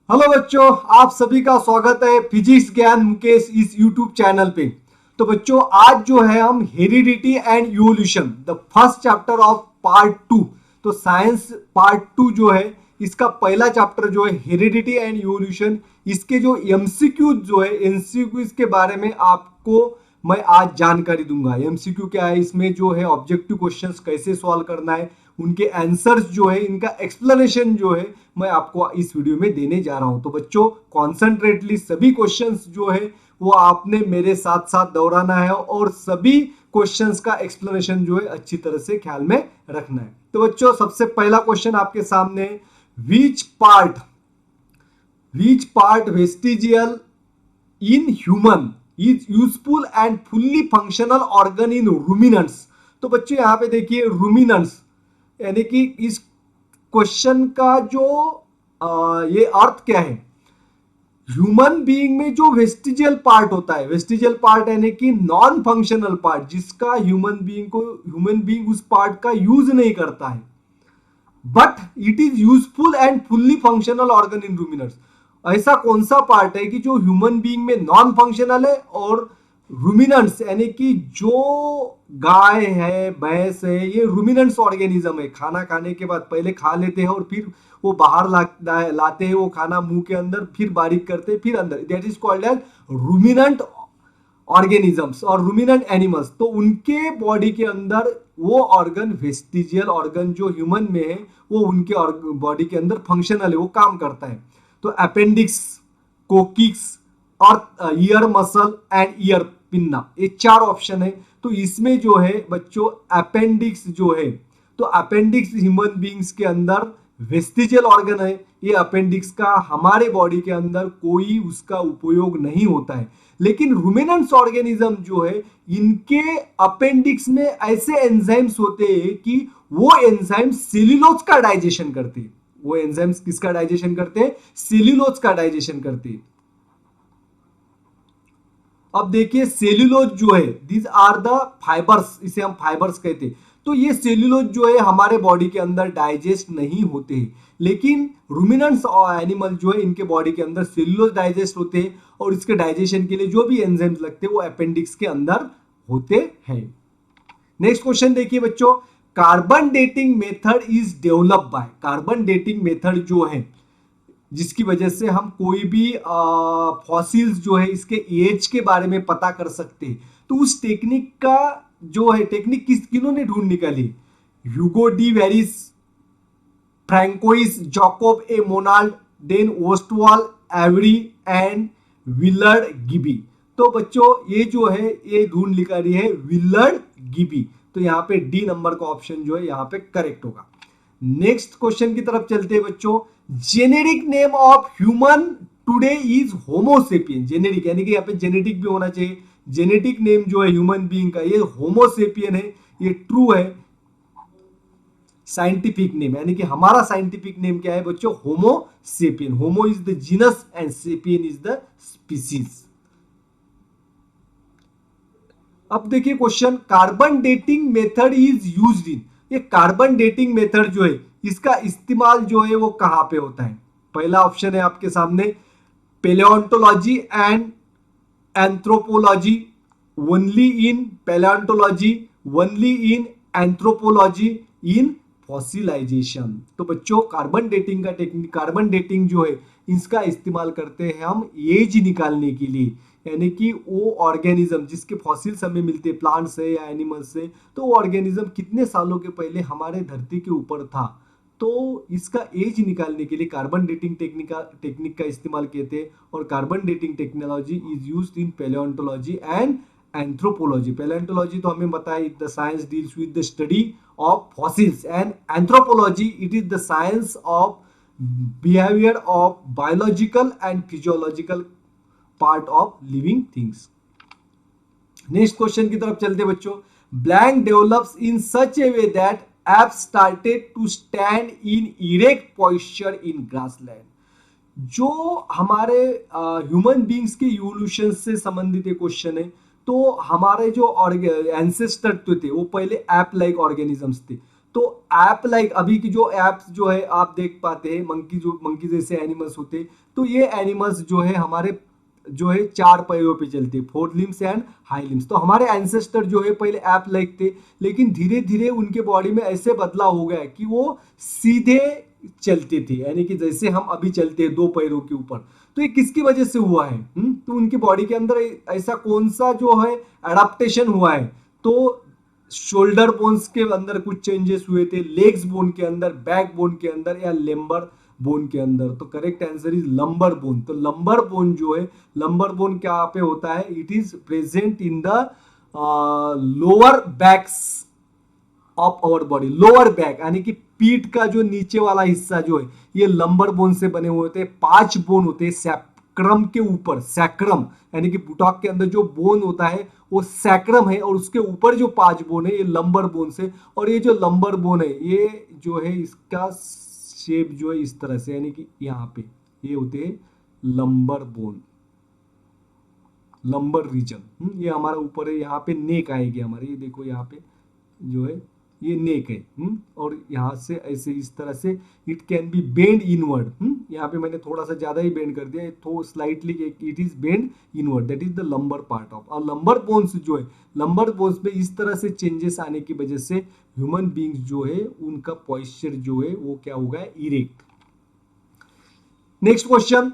Hello बच्चों, आप सभी का स्वागत है फिजिक्स ज्ञान मुकेश इस यूट्यूब चैनल पे। तो बच्चों, आज जो है हम heredity and evolution the first chapter of part two. तो साइंस पार्ट टू जो है, इसका पहला चैप्टर जो है हेरिडिटी एंड इवोल्यूशन, इसके जो एमसीक्यू जो है एमसीक्यू के बारे में आपको मैं आज जानकारी दूंगा। एमसीक्यू क्या है, इसमें जो है ऑब्जेक्टिव क्वेश्चंस कैसे सॉल्व करना है, उनके आंसर्स जो है, इनका एक्सप्लेनेशन जो है मैं आपको इस वीडियो में देने जा रहा हूं। तो बच्चों, कॉन्सेंट्रेटली सभी क्वेश्चंस जो है वो आपने मेरे साथ साथ दोहराना है और सभी क्वेश्चंस का एक्सप्लेनेशन जो है अच्छी तरह से ख्याल में रखना है। तो बच्चों, सबसे पहला क्वेश्चन आपके सामने है, which part which part vestigial in human is useful and fully functional organ in ruminants. तो बच्चों यहां पे देखिए रूमिनेंट्स, यानी कि इस क्वेश्चन का जो ये अर्थ क्या है, ह्यूमन बीइंग में जो वेस्टिजियल पार्ट होता है, वेस्टिजियल पार्ट यानी कि नॉन फंक्शनल पार्ट, जिसका ह्यूमन बीइंग उस पार्ट का यूज नहीं करता है, but it is useful and fully functional organ in ruminants. ऐसा कौन सा पार्ट है कि जो ह्यूमन बीइंग में नॉन फंक्शनल है और रूमिनेंट्स यानी कि जो गाय है भैंस है, ये रूमिनेंट्स ऑर्गेनिज्म है, खाना खाने के बाद पहले खा लेते हैं और फिर वो बाहर लाते हैं वो खाना मुंह के अंदर, फिर बारीक करते हैं फिर अंदर, that is called as ruminant organisms और रूमिनेंट एनिमल्स। तो उनके बॉडी के अंदर वो ऑर्गन, वेस्टिजियल ऑर्गन जो ह्यूमन में है, वो उनके बॉडी के अंदर फंक्शनल है, वो काम करता है। तो अपेंडिक्स, कोकिक्स और ear muscle and ear pinna, ये चार ऑप्शन है। तो इसमें जो है बच्चों अपेंडिक्स जो है, तो अपेंडिक्स ह्यूमन बींग्स के अंदर वेस्टिजियल ऑर्गन है। ये अपेंडिक्स का हमारे बॉडी के अंदर कोई उसका उपयोग नहीं होता है, लेकिन रूमिनेंट्स ऑर्गेनिज्म जो है, इनके अपेंडिक्स में ऐसे एंजाइम्स होते हैं कि वो एंजाइम सेल्यूलोज का डाइजेशन करते हैं। वो एंजाइम्स किसका डाइजेशन करते हैं? सेल्यूलोज का डाइजेशन करते हैं। अब देखिए सेल्यूलोज जो है, दीज आर द फाइबर्स, इसे हम फाइबर्स कहते हैं। तो ये सेल्यूलोज जो है हमारे बॉडी के अंदर डाइजेस्ट नहीं होते हैं, लेकिन रूमिनेंट्स और एनिमल जो है इनके बॉडी के अंदर सेल्यूलोज डाइजेस्ट होते हैं और इसके डाइजेशन के लिए जो भी एंजाइम्स लगते हैं वो अपेंडिक्स के अंदर होते हैं। नेक्स्ट क्वेश्चन देखिए बच्चों, carbon dating method is develop by, carbon dating method जो है जिसकी वजह से हम कोई भी फॉसिल्स जो है इसके एज के बारे में पता कर सकते हैं, तो उस टेक्निक का जो है, टेक्निक किन्होंने ढूंढ निकाली? Hugo de Vries, Francois Jacob a Monod, Den Ostwald, Avery and Willard गिबी। तो बच्चों ये जो है ये ढूंढ निकाली है विलर्ड गिबी। तो यहाँ पे डी नंबर का ऑप्शन जो है यहाँ पे करेक्ट होगा। नेक्स्ट क्वेश्चन की तरफ चलते हैं बच्चों, generic name of human today is Homo sapien. Generic यानी कि यहाँ पे जेनेटिक भी होना चाहिए। जेनेटिक नेम जो है ह्यूमन बीइंग का ये होमोसेपियन है, ये ट्रू है। साइंटिफिक नेम यानी कि हमारा साइंटिफिक नेम क्या है बच्चों? Homo sapien. Homo is the genus and sapien is the species. अब देखिए question, carbon dating method is used इन, ये कार्बन डेटिंग मेथड जो है इसका इस्तेमाल जो है वो कहां पे होता है? पहला ऑप्शन है आपके सामने palaeontology and anthropology, only in palaeontology, only in anthropology, in fossilization. तो बच्चों कार्बन डेटिंग का टेक्निक, कार्बन डेटिंग जो है इसका इस्तेमाल करते हैं हम एज निकालने के लिए, यानी कि वो ऑर्गेनिज्म जिसके फॉसिल्स हमें मिलते हैं प्लांट से या एनिमल से, तो वो ऑर्गेनिज्म कितने सालों के पहले हमारे धरती के ऊपर था। तो इसका एज निकालने के लिए कार्बन डेटिंग टेक्निक का इस्तेमाल किए थे। और carbon dating technology is used in palaeontology and anthropology. Palaeontology तो हमें पता है the science deals with the study of fossils, and anthropology it is the science of behaviour of biological and physiological part of living things. Next question की तरफ चलते बच्चों, blank develops in such a way that apes started to stand in erect posture in grassland। जो हमारे human beings के evolution से संबंधित एक क्वेश्चन है। तो हमारे जो एंसेस्टर थे वो पहले ऐप लाइक ऑर्गेनिजम्स थे, तो ऐप लाइक अभी की जो एप्स जो है आप देख पाते हैं, मंकी जैसे एनिमल्स होते हैं, तो ये एनिमल्स जो है हमारे जो है चार पैरों पे चलते हैं, four limbs and high limbs. तो हमारे एंसेस्टर जो है पहले ऐप लाइक थे, लेकिन धीरे धीरे उनके बॉडी में ऐसे बदलाव हो गया कि वो सीधे चलते थे, यानी कि जैसे हम अभी चलते हैं दो पैरों के ऊपर। तो ये किसकी वजह से हुआ है? तो उनकी बॉडी के अंदर ऐसा कौन सा जो है एडाप्टेशन हुआ है? तो शोल्डर बोन्स के अंदर कुछ चेंजेस हुए थे, लेग्स बोन के अंदर, बैक बोन के अंदर, या लेम्बर बोन के अंदर। तो correct answer is lumbar bone. तो लंबर बोन जो है, लंबर बोन क्या पे होता है? It is present in the lower backs of our body. Lower back यानी कि पीठ का जो नीचे वाला हिस्सा जो है, ये लंबर बोन से बने हुए होते हैं। 5 बोन होते हैं सैक्रम के ऊपर, सैक्रम यानी कि बुटॉक के अंदर जो बोन होता है वो सैक्रम है, और उसके ऊपर जो 5 बोन है ये लंबर बोन से। और ये जो लंबर बोन है ये जो है इसका शेप जो है इस तरह से, यानी कि यहाँ पे ये होते हैं लंबर बोन, लंबर रीजन। ये हमारा ऊपर है, यहाँ पे नेक आएगी हमारे, ये देखो यहाँ पे जो है ये नेक है। और यहाँ से ऐसे इस तरह से it can be bend inward. यहाँ पे मैंने थोड़ा सा ज्यादा ही बेंड कर दिया, तो slightly it is bend inward, that is the lumbar part of. और लंबर बोन्स जो है, लंबर बोन्स में इस तरह से चेंजेस आने की वजह से ह्यूमन बींग्स जो है उनका पॉइस्चर जो है वो क्या होगा? इरेक्ट। नेक्स्ट क्वेश्चन,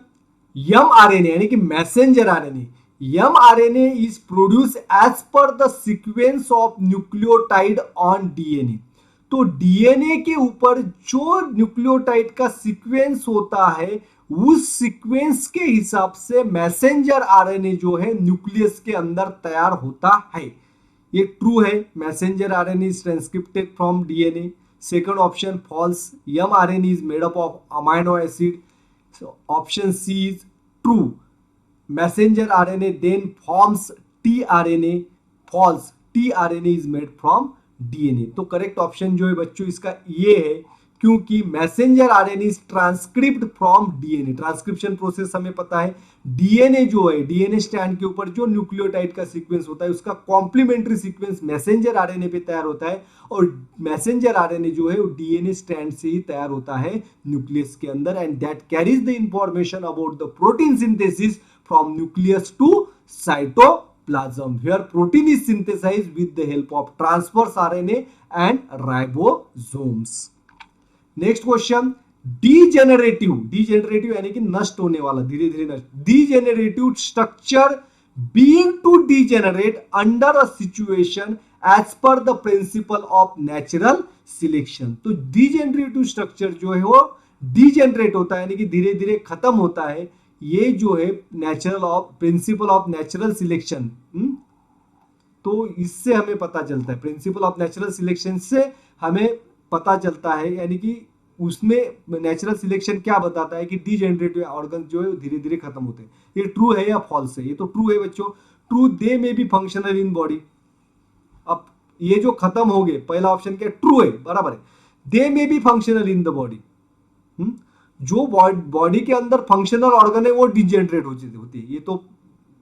यम आरएनए यानी कि messenger RNA, mRNA is produced as per the sequence of nucleotide on DNA। तो डीएनए के ऊपर जो न्यूक्लियोटाइड का सीक्वेंस होता है, उस सीक्वेंस के हिसाब से मैसेंजर आरएनए जो है न्यूक्लियस के अंदर तैयार होता है। ये ट्रू है, messenger RNA is transcripted from DNA. Second option false, mRNA is made up of amino acid। Option C is true, messenger RNA then forms tRNA। false, tRNA is made from DNA। तो correct option जो है बच्चों इसका ये है, क्योंकि messenger RNA is transcript from DNA. Transcription process हमें पता है, डीएनए जो है, डीएनए स्ट्रैंड के ऊपर जो न्यूक्लियोटाइड का सीक्वेंस होता है उसका कॉम्प्लीमेंट्री सीक्वेंस मैसेंजर आरएनए पे तैयार होता है, और मैसेंजर आरएनए जो है वो डीएनए स्ट्रैंड से ही तैयार होता है न्यूक्लियस के अंदर, and that carries the information about the protein synthesis from nucleus to cytoplasm, where protein is synthesized with the help of transverse RNA and ribosomes। Next question, degenerative यानी कि नष्ट होने वाला, धीरे धीरे नष्ट, degenerative structure being to degenerate under a situation as per the principle of natural selection. तो degenerative structure जो है वो डीजेनरेट होता है, यानी कि धीरे धीरे खत्म होता है, ये जो है प्रिंसिपल ऑफ नेचुरल सिलेक्शन। तो इससे हमें पता चलता है, प्रिंसिपल ऑफ नेचुरल सिलेक्शन से हमें पता चलता है, यानी कि उसमें नेचुरल सिलेक्शन क्या बताता है कि डीजेनरेटिव ऑर्गन जो है धीरे धीरे खत्म होते हैं। ये ट्रू है या फॉल्स है? ये तो ट्रू है बच्चों, ट्रू, दे में बी फंक्शनल इन बॉडी। अब ये जो खत्म हो गए, पहला ऑप्शन क्या? ट्रू है, बराबर है, दे में be functional in the body. जो बॉडी के अंदर फंक्शनल ऑर्गन है वो डीजेनरेट होती है, ये तो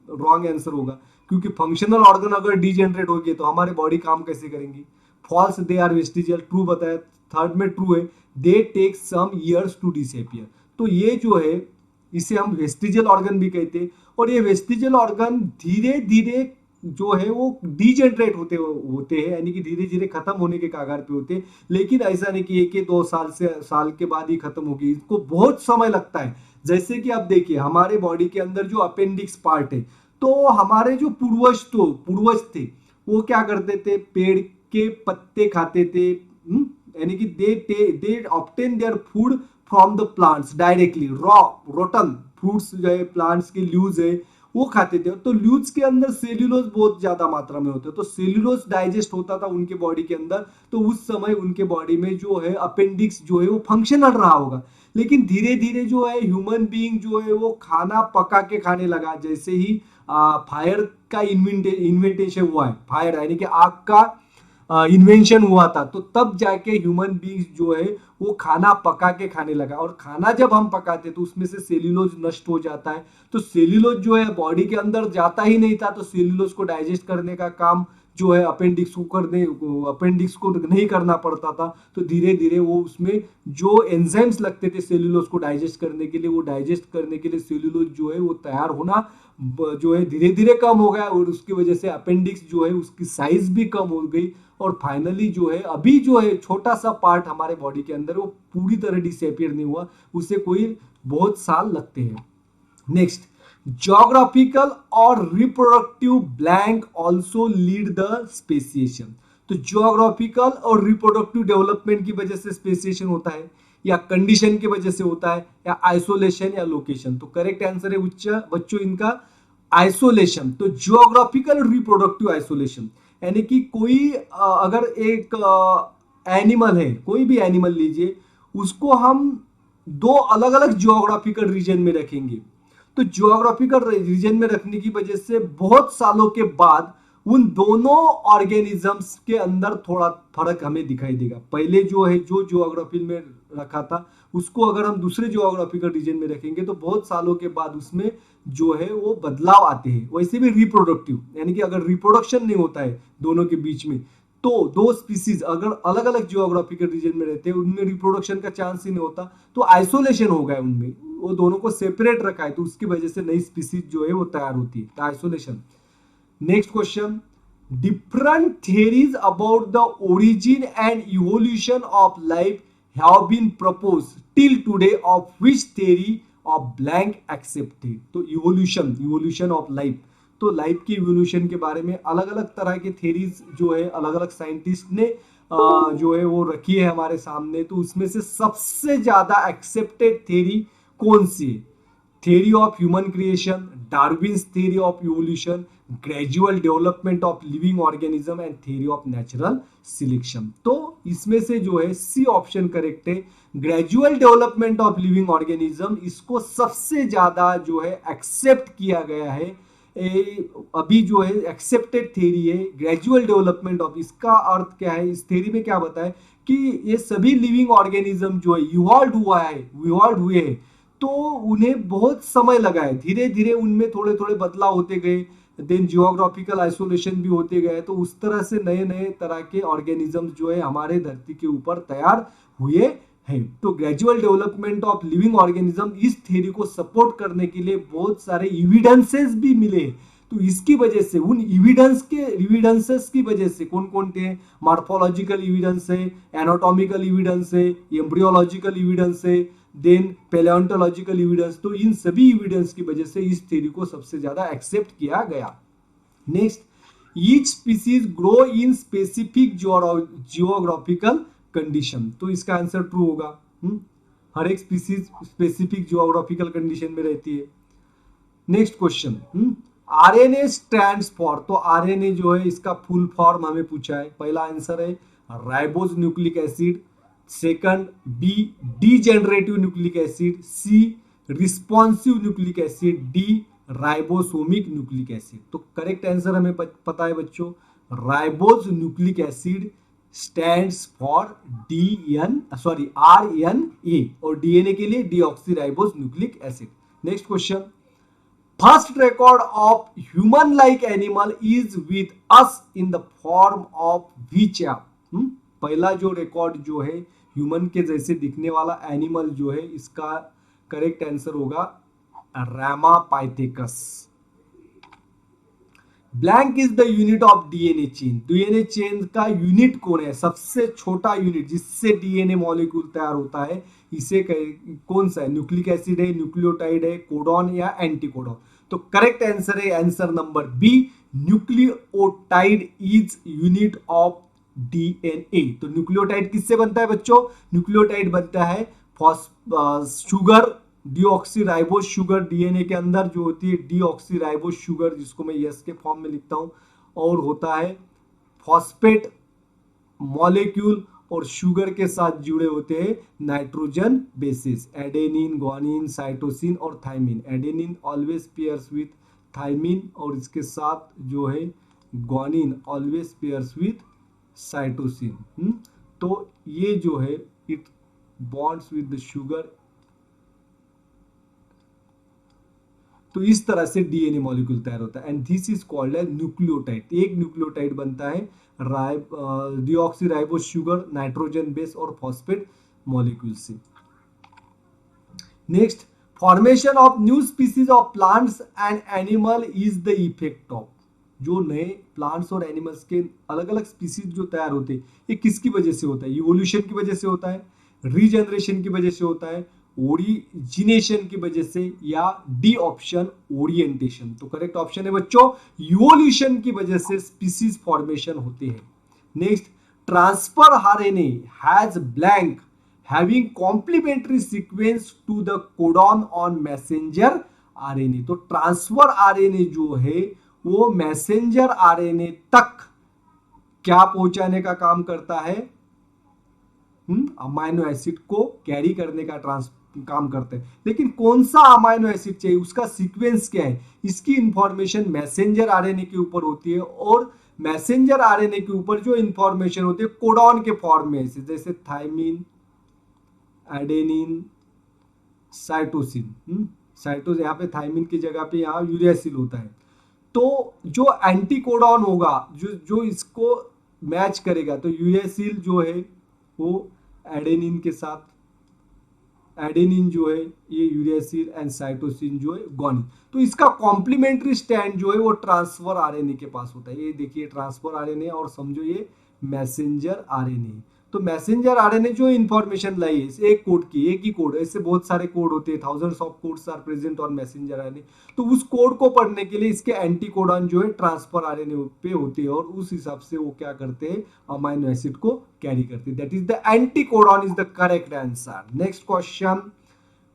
रॉन्ग आंसर होगा, क्योंकि फंक्शनल ऑर्गन अगर डीजेनरेट हो गए तो हमारे बॉडी काम कैसे करेंगी? False, they are vestigial. True बताया, थर्ड में ट्रू है, they take some years to disappear. तो ये जो है इसे हम वेस्टिजियल ऑर्गन भी कहते हैं, और ये वेस्टिजियल ऑर्गन धीरे धीरे जो है वो डीजेनरेट होते हैं, यानी कि धीरे धीरे खत्म होने के कागार पे होते हैं। लेकिन ऐसा नहीं कि 1-2 साल के बाद ही खत्म होगी, इसको बहुत समय लगता है। जैसे कि आप देखिए हमारे बॉडी के अंदर जो अपेंडिक्स पार्ट है, तो हमारे जो पूर्वज थे वो क्या करते थे? पेड़ के पत्ते खाते थे, यानी कि they obtain their food from the plants directly, rotten fruits जो है, प्लांट्स के ल्यूज है वो खाते थे। तो ल्यूज के अंदर सेल्यूलोज बहुत ज्यादा मात्रा में होते, तो सेल्यूलोज डाइजेस्ट होता था उनके बॉडी के अंदर, तो उस समय उनके बॉडी में जो है अपेंडिक्स जो है वो फंक्शनल रहा होगा। लेकिन धीरे धीरे जो है ह्यूमन बीइंग जो है वो खाना पका के खाने लगा। जैसे ही फायर का इन्वेंटेशन हुआ है, फायर यानी कि आग का इन्वेंशन हुआ था, तो तब जाके ह्यूमन बीइंग्स जो है वो खाना पका के खाने लगा। और खाना जब हम पकाते तो उसमें से सेल्यूलोज नष्ट हो जाता है, तो सेल्यूलोज जो है बॉडी के अंदर जाता ही नहीं था, तो सेल्यूलोज को डाइजेस्ट करने का काम जो है अपेंडिक्स को नहीं करना पड़ता था, तो धीरे धीरे वो उसमें जो एंजाइम्स लगते थे सेल्यूलोज को डाइजेस्ट करने के लिए, वो डाइजेस्ट करने के लिए सेल्यूलोज जो है वो तैयार होना जो है धीरे धीरे कम हो गया, और उसकी वजह से अपेंडिक्स जो है उसकी साइज भी कम हो गई, और फाइनली जो है अभी जो है छोटा सा पार्ट हमारे बॉडी के अंदर वो पूरी तरह डिसअपियर नहीं हुआ, उसे कोई बहुत साल लगते हैं। नेक्स्ट, ज्योग्राफिकल और reproductive blank also lead the speciation. तो ज्योग्राफिकल और रिप्रोडक्टिव डेवलपमेंट की वजह से स्पेसिएशन होता है, या कंडीशन की वजह से होता है, या आइसोलेशन या लोकेशन। तो करेक्ट आंसर है बच्चों इनका आइसोलेशन। तो ज्योग्राफिकल रिप्रोडक्टिव आइसोलेशन यानी कि कोई अगर एक एनिमल है, कोई भी एनिमल लीजिए, उसको हम दो अलग अलग ज्योग्राफिकल रीजन में रखेंगे, तो ज्योग्राफिकल रीजन में रखने की वजह से बहुत सालों के बाद उन दोनों ऑर्गेनिजम्स के अंदर थोड़ा फर्क हमें दिखाई देगा। पहले जो है जो ज्योग्राफी में रखा था उसको अगर हम दूसरे ज्योग्राफिकल रीजन में रखेंगे तो बहुत सालों के बाद उसमें जो है वो बदलाव आते हैं। वैसे भी रिप्रोडक्टिव यानी कि अगर रिप्रोडक्शन नहीं होता है दोनों के बीच में, तो दो स्पीसीज अगर अलग अलग ज्योग्राफिकल रीजन में रहते हैं उनमें रिप्रोडक्शन का चांस ही नहीं होता, तो आइसोलेशन हो गया उनमें, वो दोनों को सेपरेट रखा है, तो उसकी वजह से नई स्पीसीज जो है वो तैयार होती है, isolation. Next question, different theories about the origin and evolution of life have been proposed till today, of which theory of blank accepted। तो evolution of life, तो लाइफ की इवोल्यूशन के बारे में अलग अलग तरह के थेरीज जो है अलग अलग साइंटिस्ट ने जो है वो रखी है हमारे सामने। तो उसमें से सबसे ज्यादा एक्सेप्टेड थेरी कौन सी है? theory of human creation, Darwin's theory of evolution, gradual development of living organism and theory of natural selection। तो इसमें से जो है सी ऑप्शन करेक्ट है, gradual development of living organism, इसको सबसे ज्यादा जो है एक्सेप्ट किया गया है। अभी जो है एक्सेप्टेड थ्योरी है ग्रेजुअल डेवलपमेंट ऑफ। इसका अर्थ क्या है? इस थ्योरी में क्या बताया कि ये सभी लिविंग ऑर्गेनिज्म जो है इवॉल्व हुए हैं, तो उन्हें बहुत समय लगा है, धीरे धीरे उनमें थोड़े थोड़े बदलाव होते गए, देन जियोग्राफिकल आइसोलेशन भी होते गए, तो उस तरह से नए नए तरह के ऑर्गेनिज्म जो है हमारे धरती के ऊपर तैयार हुए हैं। तो gradual development of living organism, इस थ्योरी को सपोर्ट करने के लिए बहुत सारे एविडेंसेस भी मिले। तो इसकी वजह से उन एविडेंसेस की वजह से कौन कौन थे? मॉर्फोलॉजिकल एविडेंस है, एनाटॉमिकल एविडेंस है, एम्ब्रियोलॉजिकल एविडेंस है, देन पैलियोंटोलॉजिकल एविडेंस। तो इन सभी एविडेंस की वजह से इस थ्योरी को सबसे ज्यादा एक्सेप्ट किया गया। Next, each species grow in specific geographical condition. तो इसका आंसर ट्रू होगा। हर एक स्पीसीज स्पेसिफिक जियोग्राफिकल कंडीशन में रहती है। Next question, RNA stands for. तो आरएनए जो है इसका फुल फॉर्म हमें पूछा है। पहला आंसर है ribose nucleic acid, second B degenerative nucleic acid, C responsive nucleic acid, D ribosomic nucleic acid. तो करेक्ट आंसर हमें पता है बच्चों, ribose nucleic acid stands for RNA, और डीएनए के लिए deoxyribose nucleic acid. Next question, first record of human like animal is with us in the form of which app? पहला जो रिकॉर्ड जो है ह्यूमन के जैसे दिखने वाला एनिमल जो है, इसका करेक्ट आंसर होगा Ramapithecus. Blank is the unit of DNA chain. DNA chain का यूनिट कौन है? सबसे छोटा यूनिट जिससे डीएनए मॉलिक्यूल तैयार होता है, इसे कौन सा है? न्यूक्लिक एसिड है, न्यूक्लियोटाइड है, कोडॉन या एंटीकोडॉन? तो करेक्ट आंसर है answer number B, nucleotide is unit of DNA. तो न्यूक्लियोटाइड किससे बनता है बच्चों? न्यूक्लियोटाइड बनता है शुगर, डीऑक्सीराइबोज शुगर, डीएनए के अंदर जो होती है डीऑक्सीराइबोज शुगर, जिसको मैं यस के फॉर्म में लिखता हूं, और होता है फॉस्फेट मॉलिक्यूल, और शुगर के साथ जुड़े होते हैं nitrogen bases, adenine, guanine, cytosine और thymine. Adenine always pairs with thymine, और इसके साथ जो है guanine always pairs with cytosine. तो ये जो है it bonds with the sugar. तो इस तरह से डीएनए मॉलिक्यूल तैयार होता है and this is called as nucleotide. एक न्यूक्लियोटाइड बनता है डीऑक्सीराइबोस शुगर, नाइट्रोजन बेस और फॉस्फेट मॉलिक्यूल से। Next, formation of new species of plants and animal is the effect of, जो नए प्लांट्स और एनिमल्स के अलग अलग स्पीसीज जो तैयार होते हैं ये किसकी वजह से होता है? इवोल्यूशन की वजह से होता है, रीजनरेशन की वजह से होता है, ओरिजिनेशन की वजह से, या डी ऑप्शन ओरिएंटेशन। तो करेक्ट ऑप्शन है बच्चों इवोल्यूशन की वजह से स्पीसीज फॉर्मेशन होते हैं। Next, transfer RNA has blank having complementary sequence to the codon on messenger RNA. तो ट्रांसफर आरएनए जो है वो मैसेंजर आरएनए तक क्या पहुंचाने का काम करता है? अमाइनो एसिड को कैरी करने का काम करते हैं। लेकिन कौन सा अमाइनो एसिड चाहिए, उसका सीक्वेंस क्या है, इसकी इंफॉर्मेशन मैसेंजर आरएनए के ऊपर होती है। और मैसेंजर आरएनए के ऊपर जो इंफॉर्मेशन होती है कोडॉन के फॉर्म में, जैसे थाइमिन, एडेनिन, साइटोसिन। साइटोसिन यहाँ पे थाइमिन की जगह पे यहाँ यूरेसिल होता है। तो जो एंटीकोडॉन होगा जो जो इसको मैच करेगा, तो यूरेसिल जो है वो एडेनिन के साथ, एडेनिन जो है ये यूरेसिल एंड साइटोसिन जो है गुआनिन। तो इसका कॉम्प्लीमेंट्री स्टैंड जो है वो ट्रांसफर आरएनए के पास होता है। ये देखिए ट्रांसफर आरएनए और समझो ये मैसेंजर आरएनए। तो मैसेंजर आरएनए जो इंफॉर्मेशन लाई है एक कोड की, एक ही कोड, ऐसे बहुत सारे कोड होते हैं, thousands of codes are present on messenger RNA. तो उस कोड को पढ़ने के लिए इसके एंटीकोडॉन जो है ट्रांसफर आरएनए पे होते हैं और उस हिसाब से वो क्या करते हैं अमाइनो एसिड को कैरी करते हैं। That is the anticodon is the correct answer. Next question,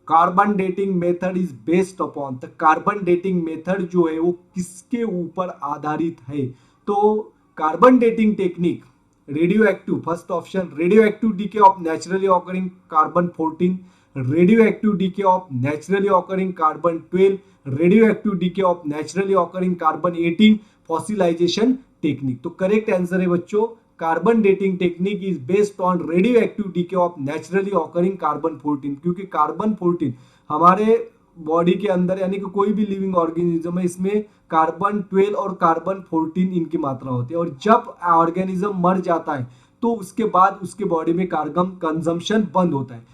carbon dating method is based upon, the carbon dating method जो है वो किसके ऊपर आधारित है? तो carbon dating technique radioactive, first option radioactive DK of naturally occurring carbon 14, radioactive DK of naturally occurring carbon 12, radioactive DK of naturally occurring carbon 18, fossilisation technique. तो correct answer है बच्चों carbon dating technique is based on radioactive DK of naturally occurring carbon 14, क्योंकि carbon 14 हमारे body के अंदर यानी कि कोई भी लिविंग ऑर्गेनिज्म है इसमें कार्बन 12 और कार्बन 14 इनकी मात्रा होती है। और जब ऑर्गेनिज्म मर जाता है तो उसके बाद उसके बॉडी में कार्बन कंजम्पशन बंद होता है।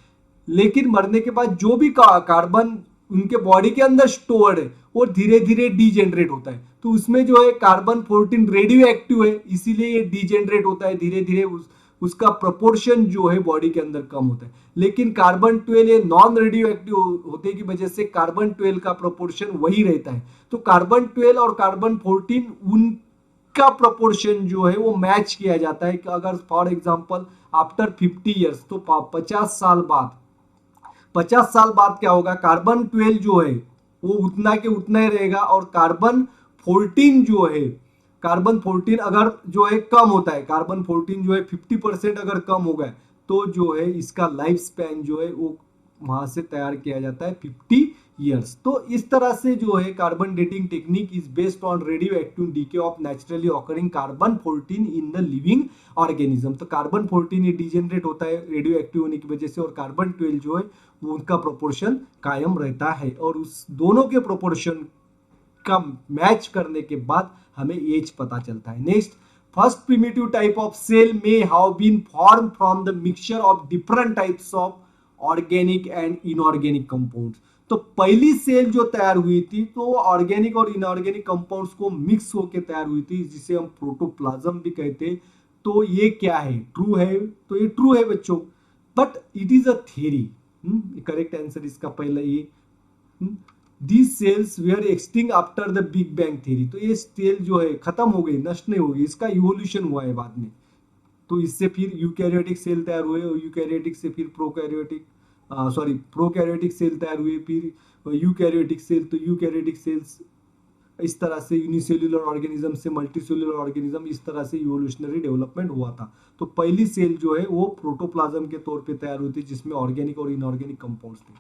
लेकिन मरने के बाद जो भी कार्बन उनके बॉडी के अंदर स्टोर्ड है वो धीरे धीरे डीजेनरेट होता है। तो उसमें जो है कार्बन 14 रेडियो एक्टिव है, इसीलिए ये डीजेनरेट होता है धीरे धीरे, उसका प्रोपोर्शन जो है बॉडी के अंदर कम होता है। लेकिन कार्बन 12 ये नॉन रेडियो एक्टिव होने की वजह से कार्बन 12 का प्रोपोर्शन वही रहता है। तो कार्बन 12 और कार्बन 14 उनका प्रोपोर्शन जो है वो मैच किया जाता है कि अगर फॉर एग्जांपल आफ्टर 50 इयर्स, तो 50 साल बाद, 50 साल बाद क्या होगा, कार्बन 12 जो है वो उतना के उतना ही रहेगा और कार्बन 14 जो है, कार्बन 14 अगर जो है कम होता है, कार्बन 14 जो है 50% अगर कम हो गया तो जो है इसका लाइफ स्पैन जो है वो वहां से तैयार किया जाता है 50 इयर्स। तो इस तरह से जो है carbon dating technique is based on radio active DK of naturally occurring carbon 14 in the living organism. तो कार्बन 14 ये डिजेनरेट होता है रेडियो एक्टिव होने की वजह से और कार्बन 12 जो है वो उनका प्रोपोर्शन कायम रहता है और उस दोनों के प्रोपोर्शन का मैच करने के बाद हमें एज पता चलता है। Next, first primitive type of cell may have been form from the mixture of different types of organic and inorganic compounds. तो पहली सेल जो तैयार हुई थी तो ऑर्गेनिक और इनऑर्गेनिक कंपाउंड्स को मिक्स होकर तैयार हुई थी, जिसे हम प्रोटोप्लाज्म भी कहते हैं। तो ये क्या है, ट्रू है? तो ये ट्रू है बच्चों, but it is a theory. Correct answer इसका पहला ये, These cells were extinct after the Big Bang theory। तो ये सेल जो है खत्म हो गई, नष्ट नहीं हो गई, इसका इवोल्यूशन हुआ है बाद में। तो इससे फिर यूकैरियोटिक सेल तैयार हुए और यूकैरियोटिक से फिर प्रोकैरियोटिक सेल तैयार हुए, फिर यूकैरियोटिक सेल। तो यूकैरियोटिक सेल्स इस तरह से यूनिसेल्युलर ऑर्गेनिज्म से मल्टीसेल्युलर ऑर्गेनिज्म, इस तरह से इवोल्यूशनरी डेवलपमेंट हुआ था। तो पहली सेल जो है वो प्रोटोप्लाज्म के तौर पे तैयार हुई थी जिसमें ऑर्गेनिक और इनऑर्गेनिक कंपाउंड्स थे।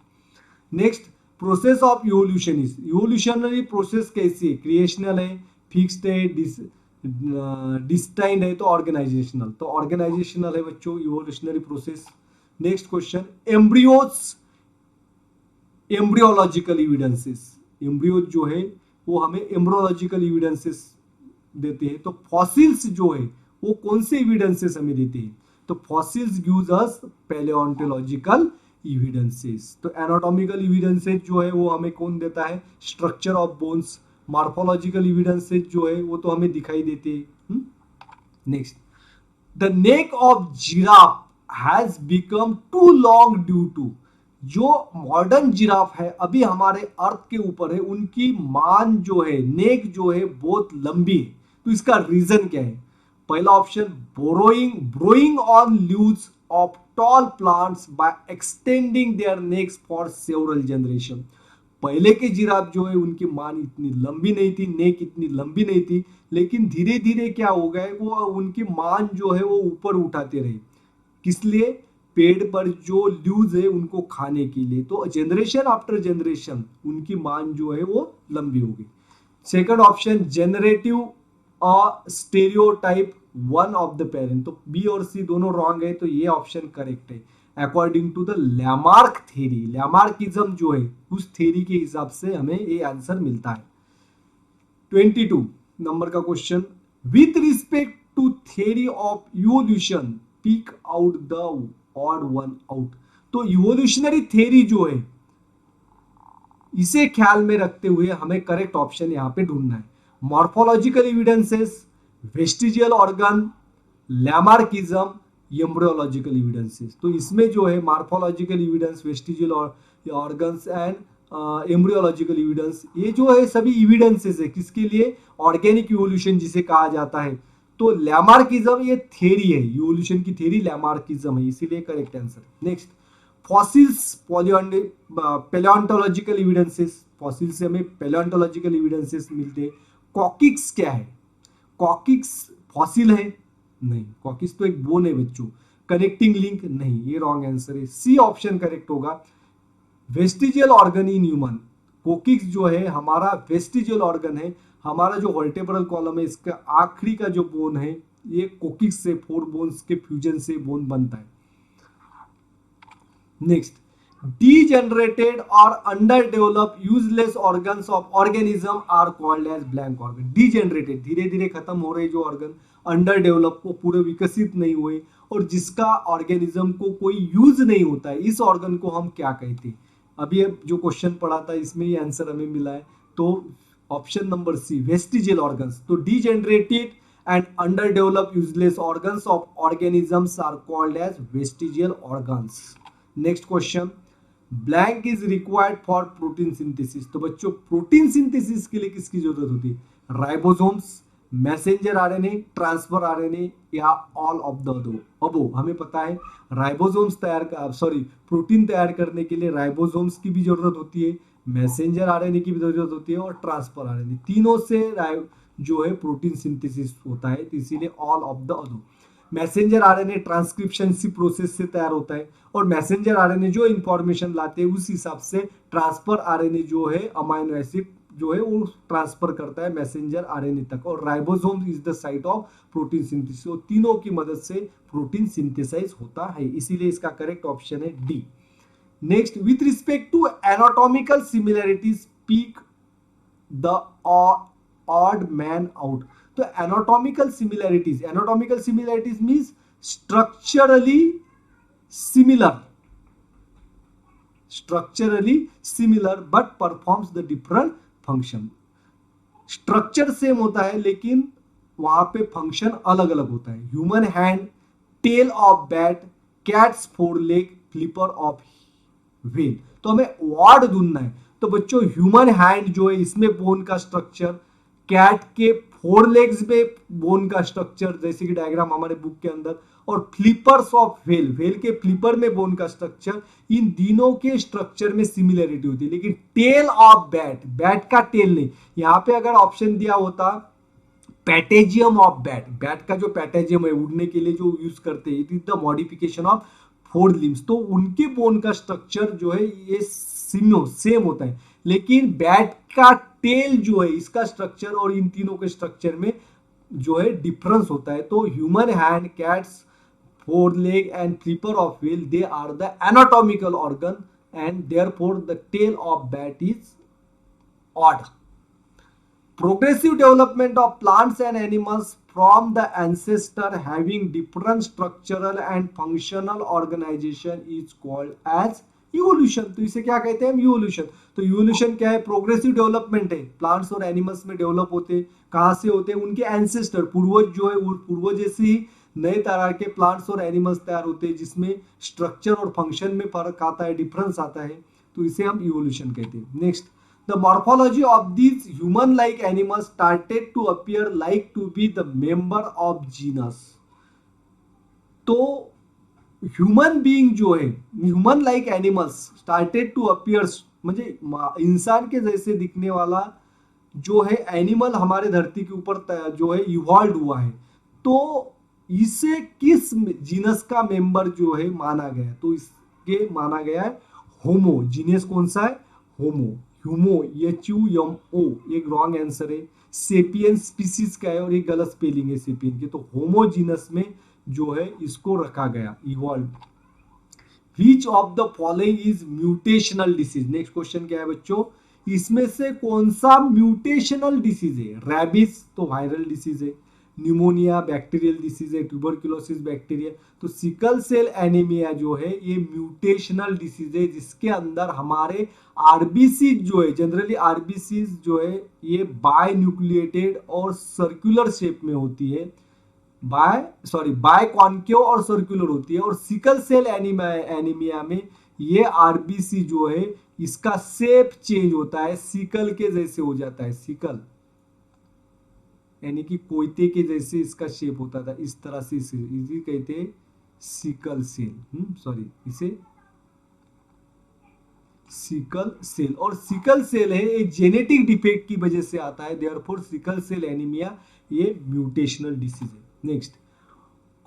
Next, process of evolution is, evolutionary process कैसी है, क्रिएशनल है, फिक्स्ड है, डिस्टाइंड है, तो ऑर्गेनाइजेशनल। तो ऑर्गेनाइजेशनल है बच्चों evolutionary process. Next question, embryos embryological evidences, embryo जो है वो हमें एम्ब्रोलॉजिकल एविडेंसेस देते हैं। तो फॉसिल्स जो है वो कौन से एविडेंसेस हमें देते हैं? तो fossils gives us palaeontological evidences. तो एनाटॉमिकल एविडेंसेस जो है वो हमें कौन देता है? Structure of bones. Morphological evidences जो है वो तो हमें दिखाई देते हैं। Next, the neck of giraffe has become too long due to. जो मॉडर्न जिराफ है अभी हमारे अर्थ के ऊपर है, उनकी मान जो है, नेक जो है बहुत लंबी है। तो इसका रीजन क्या है? पहला option, browsing on leaves of tall plants by extending their necks for several generation. पहले के जिराफ जो है उनकी मान इतनी लंबी नहीं थी, नेक इतनी लंबी नहीं थी, लेकिन धीरे धीरे क्या हो गए, वो उनकी मान जो है वो ऊपर उठाते रहे। किस लिए? पेड़ पर जो ल्यूज है उनको खाने के लिए। तो जनरेशन आफ्टर जनरेशन उनकी मान जो है वो लंबी हो गई। Second option, generative stereotype one of the parent. तो बी और सी दोनों रॉन्ग है, तो ये ऑप्शन करेक्ट है according to the Lamarck theory. Lamarckism जो है उस थ्योरी के हिसाब से हमें ये आंसर मिलता है। 22 नंबर का question, with respect to theory of evolution pick out the odd one out. तो इवोल्यूशनरी थ्योरी जो है इसे ख्याल में रखते हुए हमें करेक्ट ऑप्शन यहां पे ढूंढना है। Morphological evidences, vestigial organ, Lamarckism, embryological evidences. तो इसमें जो है morphological evidence, vestigial organs and embryological evidence, ये जो है सभी एविडेंसेस है किसके लिए? ऑर्गेनिक इवोल्यूशन जिसे कहा जाता है। तो लैमार्किज्म ये थ्योरी है, इवोल्यूशन की थ्योरी लैमार्किज्म है, इसीलिए correct answer. Next, fossils, palaeontological evidences. Fossil से हमें पैलियोंटोलॉजिकल एविडेंसेस मिलते हैं। कॉकिक्स क्या है? कॉकिक्स फॉसिल है? नहीं, कॉकिक्स तो एक बोन है बच्चों। Connecting link? नहीं, ये रॉन्ग आंसर है। सी ऑप्शन करेक्ट होगा। वेस्टिजियल ऑर्गन इन ह्यूमन, कोकिक्स जो है हमारा वेस्टिजियल ऑर्गन है। हमारा जो वर्टेब्रल कॉलम है इसका आखिरी का जो बोन है ये कोकिक्स से, 4 बोन्स के फ्यूजन से बोन बनता है। नेक्स्ट, डीजेनरेटेड और under develop useless organs of organism are called as blank organ. Degenerated, धीरे धीरे खत्म हो रहे जो ऑर्गन, अंडर डेवलप को पूरे विकसित नहीं हुए और जिसका ऑर्गेनिज्म को कोई यूज नहीं होता है, इस ऑर्गन को हम क्या कहते हैं? अभी जो क्वेश्चन पढ़ा था इसमें ये आंसर हमें मिला है। तो option number C, vestigial organs. तो degenerated and under develop useless organs of organisms are called as vestigial organs. Next question, blank is required for protein synthesis. तो बच्चों प्रोटीन सिंथेसिस के लिए किसकी जरूरत होती है? Ribosomes, messenger RNA, transfer RNA या ऑल ऑफ द अबो। हमें पता है राइबोसोम्स प्रोटीन तैयार करने के लिए राइबोसोम्स की भी जरूरत होती है, मैसेंजर आरएनए की भी जरूरत होती है और ट्रांसफर आरएनए, तीनों से जो है प्रोटीन सिंथेसिस होता है। तो इसीलिए all of the other. Messenger RNA transcription सी प्रोसेस से तैयार होता है और मैसेंजर आरएनए जो इंफॉर्मेशन लाते हैं उस हिसाब से ट्रांसफर आरएनए जो है अमाइनो एसिड जो है वो ट्रांसफर करता है मैसेंजर आरएनए तक। और ribosome is the site of protein synthesis. तो तीनों की मदद से प्रोटीन सिंथेसाइज होता है, इसीलिए इसका करेक्ट ऑप्शन है D. Next, with respect to anatomical similarities speak the odd man out. तो anatomical similarities means structurally similar but performs the different function. Structure same होता है लेकिन वहां पे फंक्शन अलग अलग होता है। Human hand, tail of bat, cats 4 leg, flipper of whale. तो हमें वर्ड ढूंढना है। तो बच्चों ह्यूमन हैंड जो है इसमें बोन का स्ट्रक्चर, कैट के 4 लेग्स में बोन का स्ट्रक्चर जैसे कि डायग्राम हमारे बुक के अंदर, और फ्लिपर्स ऑफ व्हेल, व्हेल के फ्लिपर में बोन का स्ट्रक्चर, इन तीनों के स्ट्रक्चर में सिमिलरिटी होती है। लेकिन टेल ऑफ बैट, बैट का टेल नहीं। यहां पे अगर ऑप्शन दिया होता पैटेजियम ऑफ बैट, बैट का जो पैटेजियम है उड़ने के लिए जो यूज करते हैं, it is the modification of 4 limbs. तो उनके बोन का स्ट्रक्चर जो है ये सेम होता है, लेकिन बैट का टेल जो है इसका स्ट्रक्चर और इन तीनों के स्ट्रक्चर में जो है डिफरेंस होता है। तो human hand, cats 4 leg and flipper of whale, they are the anatomical organ and therefore the tail of bat is odd. Progressive development of plants and animals from the ancestor having different structural and functional organization is called as evolution. तो इसे क्या कहते हैं हम? Evolution. तो evolution क्या है? Progressive development है. प्लांट्स और एनिमल्स में डेवलप होते. कहां से होते हैं? उनके एंसेस्टर, पूर्वज जो है, वो पूर्वज जैसे ही नए तरह के प्लांट्स और एनिमल्स तैयार होते हैं जिसमें स्ट्रक्चर और फंक्शन में फर्क आता है, डिफरेंस आता है. तो इसे हम इवोल्यूशन कहते हैं. Next, the morphology of these human-like animals started to appear like to be the member of genus. तो ह्यूमन बीइंग जो है, human like animals started to appear, म्हणजे इंसान के जैसे दिखने वाला जो है एनिमल हमारे धरती के ऊपर जो है इवॉल्व हुआ है. तो इसे किस जीनस का मेंबर जो है माना गया? तो इसके माना गया है होमो. जीनस कौन सा है? होमो. ह्यूमो, HUMO एक रॉन्ग आंसर है. सेपियन स्पीसीज का है और एक गलत स्पेलिंग है सेपियन की. तो होमो जीनस में जो है इसको रखा गया, evolve. Which of the following is mutational disease? Next question क्या है बच्चों? इसमें से कौन सा म्यूटेशनल डिसीज है? रैबिस तो वायरल डिसीज है, न्यूमोनिया बैक्टीरियल डिसीज है, ट्यूबरक्लोसिस बैक्टीरिया. तो सिकल सेल एनीमिया जो है ये म्यूटेशनल डिसीज है जिसके अंदर हमारे आरबीसी जो है, जनरली आरबीसी जो है ये बाय न्यूक्लिएटेड और सर्कुलर शेप में होती है. बाय कॉन्केव और सर्कुलर होती है. और सिकल सेल एनीमिया में ये आरबीसी जो है इसका शेप चेंज होता है, सिकल के जैसे हो जाता है. सिकल यानी कि कोयते के जैसे इसका शेप होता था, इस तरह से इसे कहते हैं सिकल सेल. सॉरी, इसे सिकल सेल. और सिकल सेल है एक जेनेटिक डिफेक्ट की वजह से आता है, देयरफॉर सिकल सेल एनीमिया ये म्यूटेशनल डिसीज है. Next,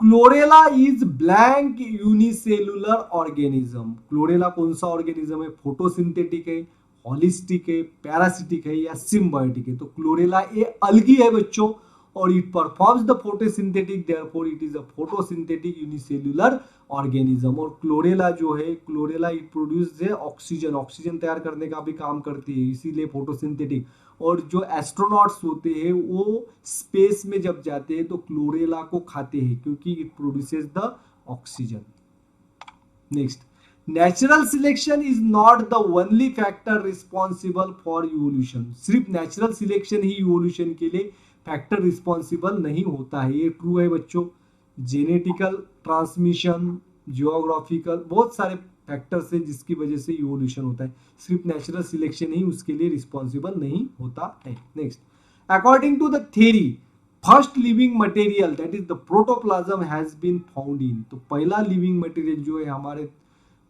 chlorella is blank unicellular organism. Chlorella कौन सा ऑर्गेनिज्म है? फोटोसिंथेटिक है, हॉलिस्टिक है, पैरासिटिक है या सिम्बायोटिक है? तो क्लोरेला ये अलगी है बच्चों और it performs the photosynthetic, therefore it is a photosynthetic unicellular organism. और क्लोरेला जो है, क्लोरेला इट प्रोड्यूस है ऑक्सीजन, ऑक्सीजन तैयार करने का भी काम करती है, इसीलिए फोटोसिंथेटिक. और जो एस्ट्रोनॉट्स होते हैं वो स्पेस में जब जाते हैं तो क्लोरेला को खाते हैं क्योंकि it produces the oxygen. Next, natural selection is not the only factor responsible for evolution. सिर्फ नेचुरल सिलेक्शन ही इवोल्यूशन के लिए फैक्टर रिस्पॉन्सिबल नहीं होता है, ये ट्रू है बच्चों. जेनेटिकल, ट्रांसमिशन, जियोग्राफिकल, बहुत सारे फैक्टर्स है जिसकी वजह से इवोल्यूशन होता है. सिर्फ नेचुरल सिलेक्शन ही उसके लिए रिस्पॉन्सिबल नहीं होता है. Next, according to the theory first living material that is the protoplasm has been found in. तो पहला लिविंग मटेरियल जो है हमारे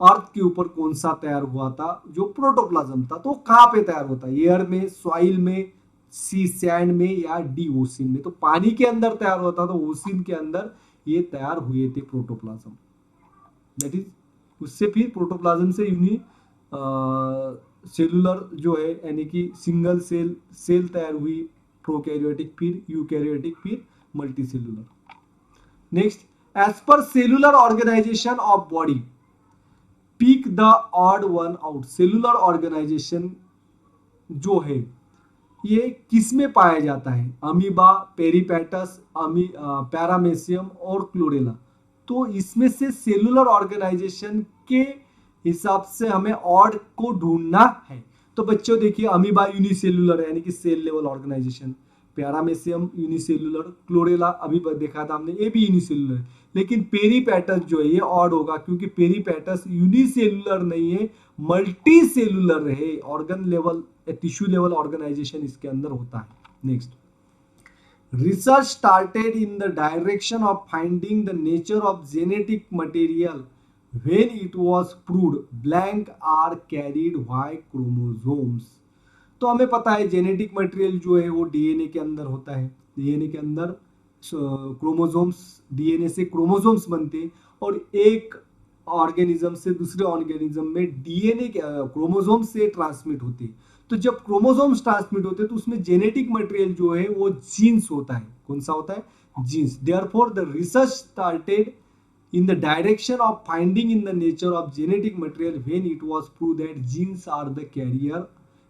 अर्थ के ऊपर कौन सा तैयार हुआ था? जो प्रोटोप्लाज्म था. तो कहां पे तैयार होता है? एयर में, सॉइल में, सी सैंड में या डी ओसिन में? तो पानी के अंदर तैयार होता, तो ओसिन के अंदर ये तैयार हुए थे प्रोटोप्लाज्म. दैट इज उससे फिर प्रोटोप्लाज्म से यूनि सेलुलर जो है यानी कि सिंगल सेल तैयार हुई, प्रोकैरियोटिक, फिर यूकैरियोटिक, फिर multicellular. Next, as per cellular organisation of body pick the odd one out. Cellular organisation जो है ये किस में पाया जाता है? अमीबा, पेरिपेटस, पैरामेसियम और क्लोरेला. तो इसमें से सेलुलर ऑर्गेनाइजेशन के हिसाब से हमें ऑड को ढूंढना है. तो बच्चों देखिए, अमीबा यूनिसेलुलर है यानी कि cell level organisation, paramecium unicellular, chlorella अभी देखा था हमने ये भी यूनिसेलुलर है. लेकिन पेरिपेटस जो है ये ऑड होगा क्योंकि पेरिपेटस यूनिसेलुलर नहीं है, मल्टी सेलुलर है. Organ level, tissue level organisation इसके अंदर होता है. Next, research started in the direction of finding the nature of genetic material when it was proved blank are carried by chromosomes. तो हमें पता है जेनेटिक मटेरियल जो है वो डीएनए के अंदर होता है. डीएनए के अंदर क्रोमोसोम्स, डीएनए से क्रोमोसोम्स बनते हैं और एक ऑर्गेनिज्म से दूसरे ऑर्गेनिज्म में डीएनए क्रोमोसोम से ट्रांसमिट होती है. तो जब क्रोमोसोम्स ट्रांसमिट होते हैं तो उसमें जेनेटिक मटेरियल जो है वो जीन्स होता है. कौन सा होता है? Genes. Therefore the research started in the direction of finding in the nature of genetic material when it was proved that genes are the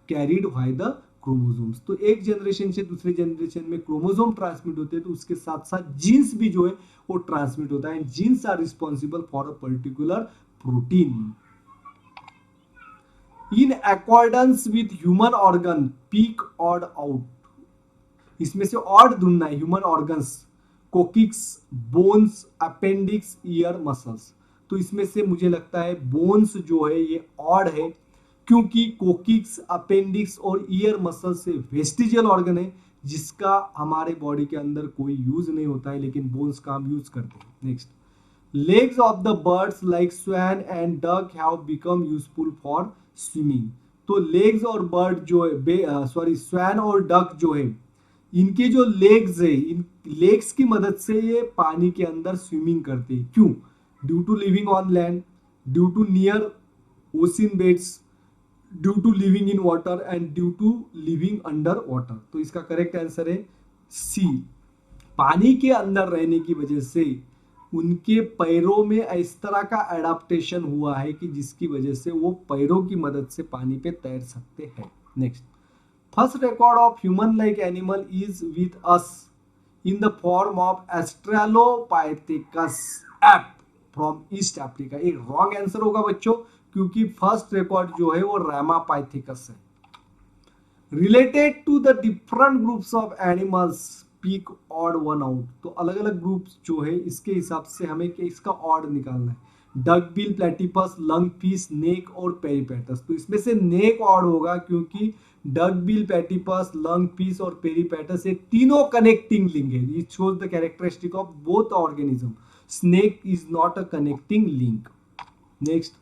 carried by the chromosomes. तो एक जनरेशन से दूसरे जनरेशन में क्रोमोसोम ट्रांसमिट होते हैं, तो उसके साथ साथ जीन्स भी जो है वो ट्रांसमिट होता है। Genes are responsible for a particular protein in accordance with human organ pick odd out. इसमें से ऑड ढूंढना है। Human organs, coccyx, bones, appendix, ear, muscles. तो इसमें से मुझे लगता है बोन्स जो है ये ऑड है, क्योंकि कोकिक्स, अपेंडिक्स और ईयर मसल से वेस्टिजियल ऑर्गन है जिसका हमारे बॉडी के अंदर कोई यूज नहीं होता है, लेकिन बोन्स का हम यूज करते हैं। Next, legs of the birds like swan and duck have become useful for swimming। तो legs और bird जो है, सॉरी स्वैन और डक जो है, इनके जो लेग्स है, इन लेग्स की मदद से ये पानी के अंदर स्विमिंग करते हैं। क्यों? Due to living on land, due to near ocean beds, due to living in water and due to living under water. तो इसका करेक्ट आंसर है सी। पानी के अंदर रहने की वजह से उनके पैरों में इस तरह का एडाप्टेशन हुआ है कि जिसकी वजह से वो पैरों की मदद से पानी पे तैर सकते हैं। Next, first record of human like animal is with us in the form of Australopithecus ape from East Africa. ये रॉन्ग आंसर होगा बच्चों, क्योंकि फर्स्ट रिकॉर्ड जो है वो रामापाइथेकस है। Related to the different groups of animals pick odd one out. तो अलग अलग ग्रुप्स जो है इसके हिसाब से हमें इसका ऑड निकालना है। Duck bill, platypus, lung fish, neck और पेरीपेटस। तो इसमें से नेक ऑड होगा, क्योंकि duck bill, platypus, lung fish और पेरीपेटस ये तीनों कनेक्टिंग लिंक है। It shows the characteristic of both organism. Snake is not a connecting link. Next,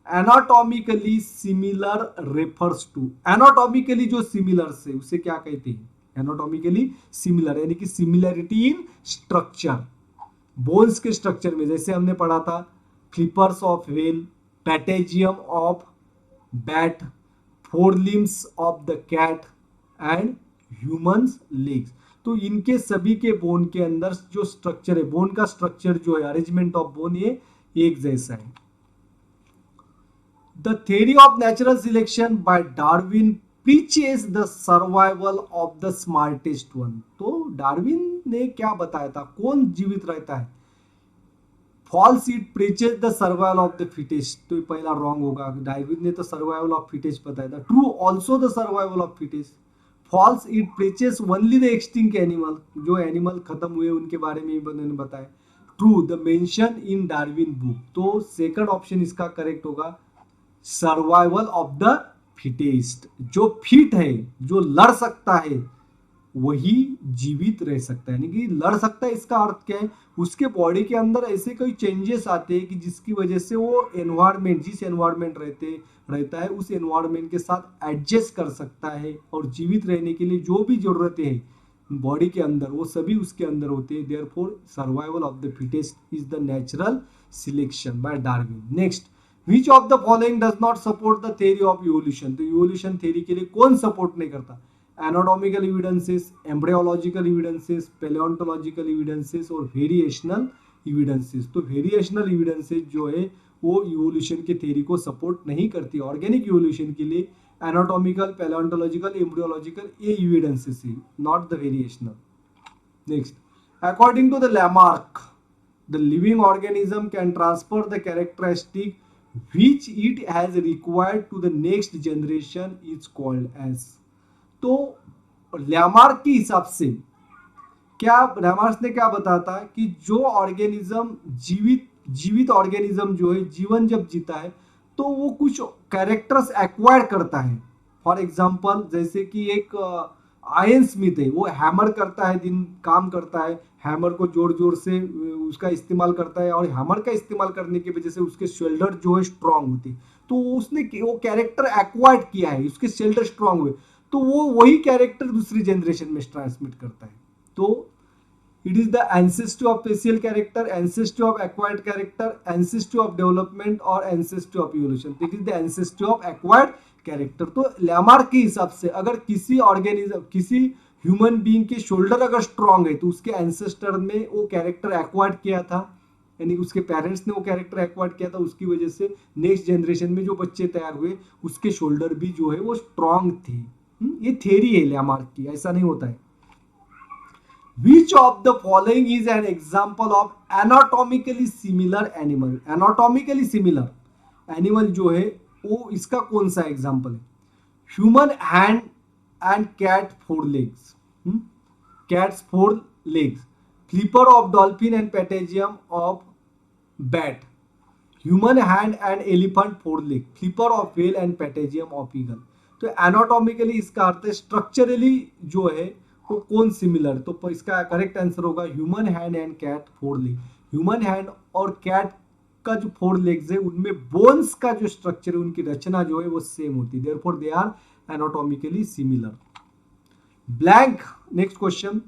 anatomically similar refers to. Anatomically जो सिमिलर से उसे क्या कहते हैं? एनाटॉमिकली सिमिलर, यानी कि सिमिलरिटी इन स्ट्रक्चर। बोन्स के स्ट्रक्चर में जैसे हमने पढ़ा था flippers of whale, patagium of bat, fore limbs of the cat and humans legs. तो इनके सभी के बोन के अंदर जो स्ट्रक्चर है, बोन का स्ट्रक्चर जो है, अरेंजमेंट ऑफ बोन, ये एक जैसा है। The theory of natural selection by Darwin preaches the survival of the smartest one। तो डार्विन ने क्या बताया था? कौन जीवित रहता है? False, it preaches the survival of the fittest। तो पहला रॉन्ग होगा। डार्विन ने तो सर्वाइवल ऑफ फिटेस्ट बताया था। True, also the survival of fittest. False, it preaches only the extinct animal। जो एनिमल खत्म हुए उनके बारे में उन्होंने बताया। True, the mention in Darwin book. तो सेकंड ऑप्शन इसका करेक्ट होगा, सर्वाइवल ऑफ द फिटेस्ट। जो फिट है, जो लड़ सकता है, वही जीवित रह सकता है। यानी कि लड़ सकता है, इसका अर्थ क्या है? उसके बॉडी के अंदर ऐसे कोई चेंजेस आते हैं कि जिसकी वजह से वो एनवायरमेंट, जिस एनवायरमेंट रहता है उस एनवायरमेंट के साथ एडजस्ट कर सकता है, और जीवित रहने के लिए जो भी जरूरतें हैं बॉडी के अंदर वो सभी उसके अंदर होते हैं। Therefore survival of the fittest is the natural selection by Darwin. Next, Which of the following does not support the theory of evolution? तो evolution theory के लिए कौन सपोर्ट नहीं करता? Anatomical evidences, embryological evidences, paleontological evidences और variational evidences। तो variational evidences जो है वो evolution के theory को सपोर्ट नहीं करती। Organic evolution के लिए anatomical, paleontological, embryological ये evidences है, not the variational। Next, according to the Lamarck, the living organism can transfer the characteristic which it has required to the next generation is called as। तो Lamarck के हिसाब से क्या, Lamarck ने क्या बताया था कि जो ऑर्गेनिज्म जीवित ऑर्गेनिज्म जो है जीवन जब जीता है तो वो कुछ कैरेक्टर्स एक्वायर करता है। फॉर एग्जांपल, जैसे कि एक आयरन स्मिथ है, वो हैमर करता है, दिन काम करता है, हैमर को जोर जोर से उसका इस्तेमाल करता है, और हैमर का इस्तेमाल करने की वजह से उसके शोल्डर जो है स्ट्रांग होते हैं। तो उसने वो कैरेक्टर एक्वायर्ड किया है, उसके शोल्डर स्ट्रांग हुए, तो वो वही कैरेक्टर दूसरी जनरेशन में ट्रांसमिट करता है। तो it is the ancestry of facial character, ancestry of acquired character, ancestry of development और ancestry of evolution. It is the ancestry of acquired character. तो लैमार्क के हिसाब से अगर किसी ऑर्गेनिज्म, किसी ह्यूमन बीइंग के शोल्डर अगर स्ट्रांग है तो उसके एंसेस्टर ने वो कैरेक्टर एक्वायर्ड किया था, यानी उसके पेरेंट्स ने वो कैरेक्टर एक्वायर्ड किया था, उसकी वजह से नेक्स्ट जनरेशन में जो बच्चे तैयार हुए उसके शोल्डर भी जो है वो स्ट्रांग थे। ये थ्योरी है लैमार्क की, ऐसा नहीं होता है। Which of the following is an example of anatomically similar animal? Anatomically similar animal जो है वो इसका कौन सा एग्जाम्पल है? Human hand and cat four legs, cats four legs, flipper of dolphin and patagium of bat, human hand and elephant four leg, flipper of whale and patagium of eagle. तो anatomically इसका अर्थ है structurally जो है वो कौन similar, तो इसका करेक्ट आंसर होगा human hand and cat four leg. Human hand और कैट का जो फोर लेग्स है उनमें बोन्स का जो स्ट्रक्चर है, उनकी रचना जो है वो सेम होती है, therefore they are anatomically similar. Blank, next question,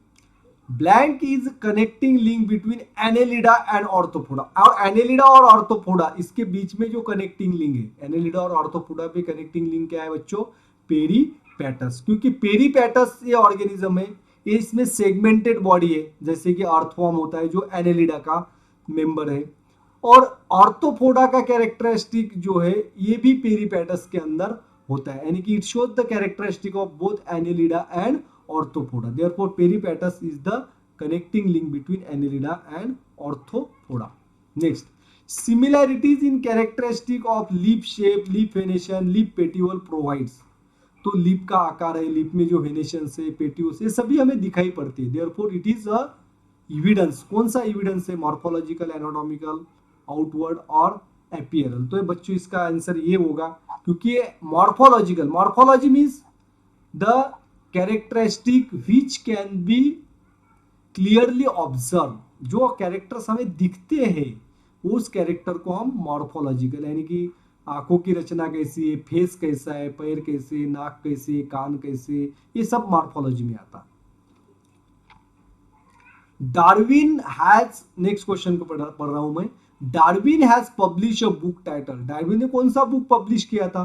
blank is connecting link between Annelida and arthropoda. और एनेलिडा और ऑर्थोपोडा इसके बीच में जो कनेक्टिंग लिंक है, एनेलिडा और ऑर्थोपोडा पे कनेक्टिंग लिंक क्या है बच्चों? पेरीपैटस। क्योंकि पेरीपैटस ये ऑर्गेनिज्म है, ये इसमें सेगमेंटेड बॉडी है, जैसे कि अर्थवॉर्म होता है जो एनेलिडा का मेंबर है, और ऑर्थोपोडा का कैरेक्टरिस्टिक जो है ये भी पेरीपैटस के अंदर होता है, यानी कि it shows the characteristic of both Annelida and Arthropoda, therefore peripatus is the connecting link between Annelida and Arthropoda. Next, similarities in characteristic of leaf shape, leaf venation, leaf petiole provides. तो leaf का आकार है, leaf में जो venation है, petioles, ये सभी हमें दिखाई पड़ती है, therefore it is a evidence. कौन सा एविडेंस है? मॉर्फोलॉजिकल, एनाटॉमिकल, आउटवर्ड और एपियरल। तो बच्चों इसका आंसर ये होगा, क्योंकि morphological, morphology means the characteristic which can be clearly observe, जो कैरेक्टर्स हमें दिखते हैं उस कैरेक्टर को हम मॉर्फोलॉजिकल, यानी कि आंखों की रचना कैसी है, फेस कैसा है, पैर कैसे, नाक कैसे, कान कैसे, ये सब मॉर्फोलॉजी में आता। डार्विन हैज, नेक्स्ट क्वेश्चन को पढ़ रहा हूं मैं, Darwin has publish a book title. Darwin ने कौन सा बुक पब्लिश किया था?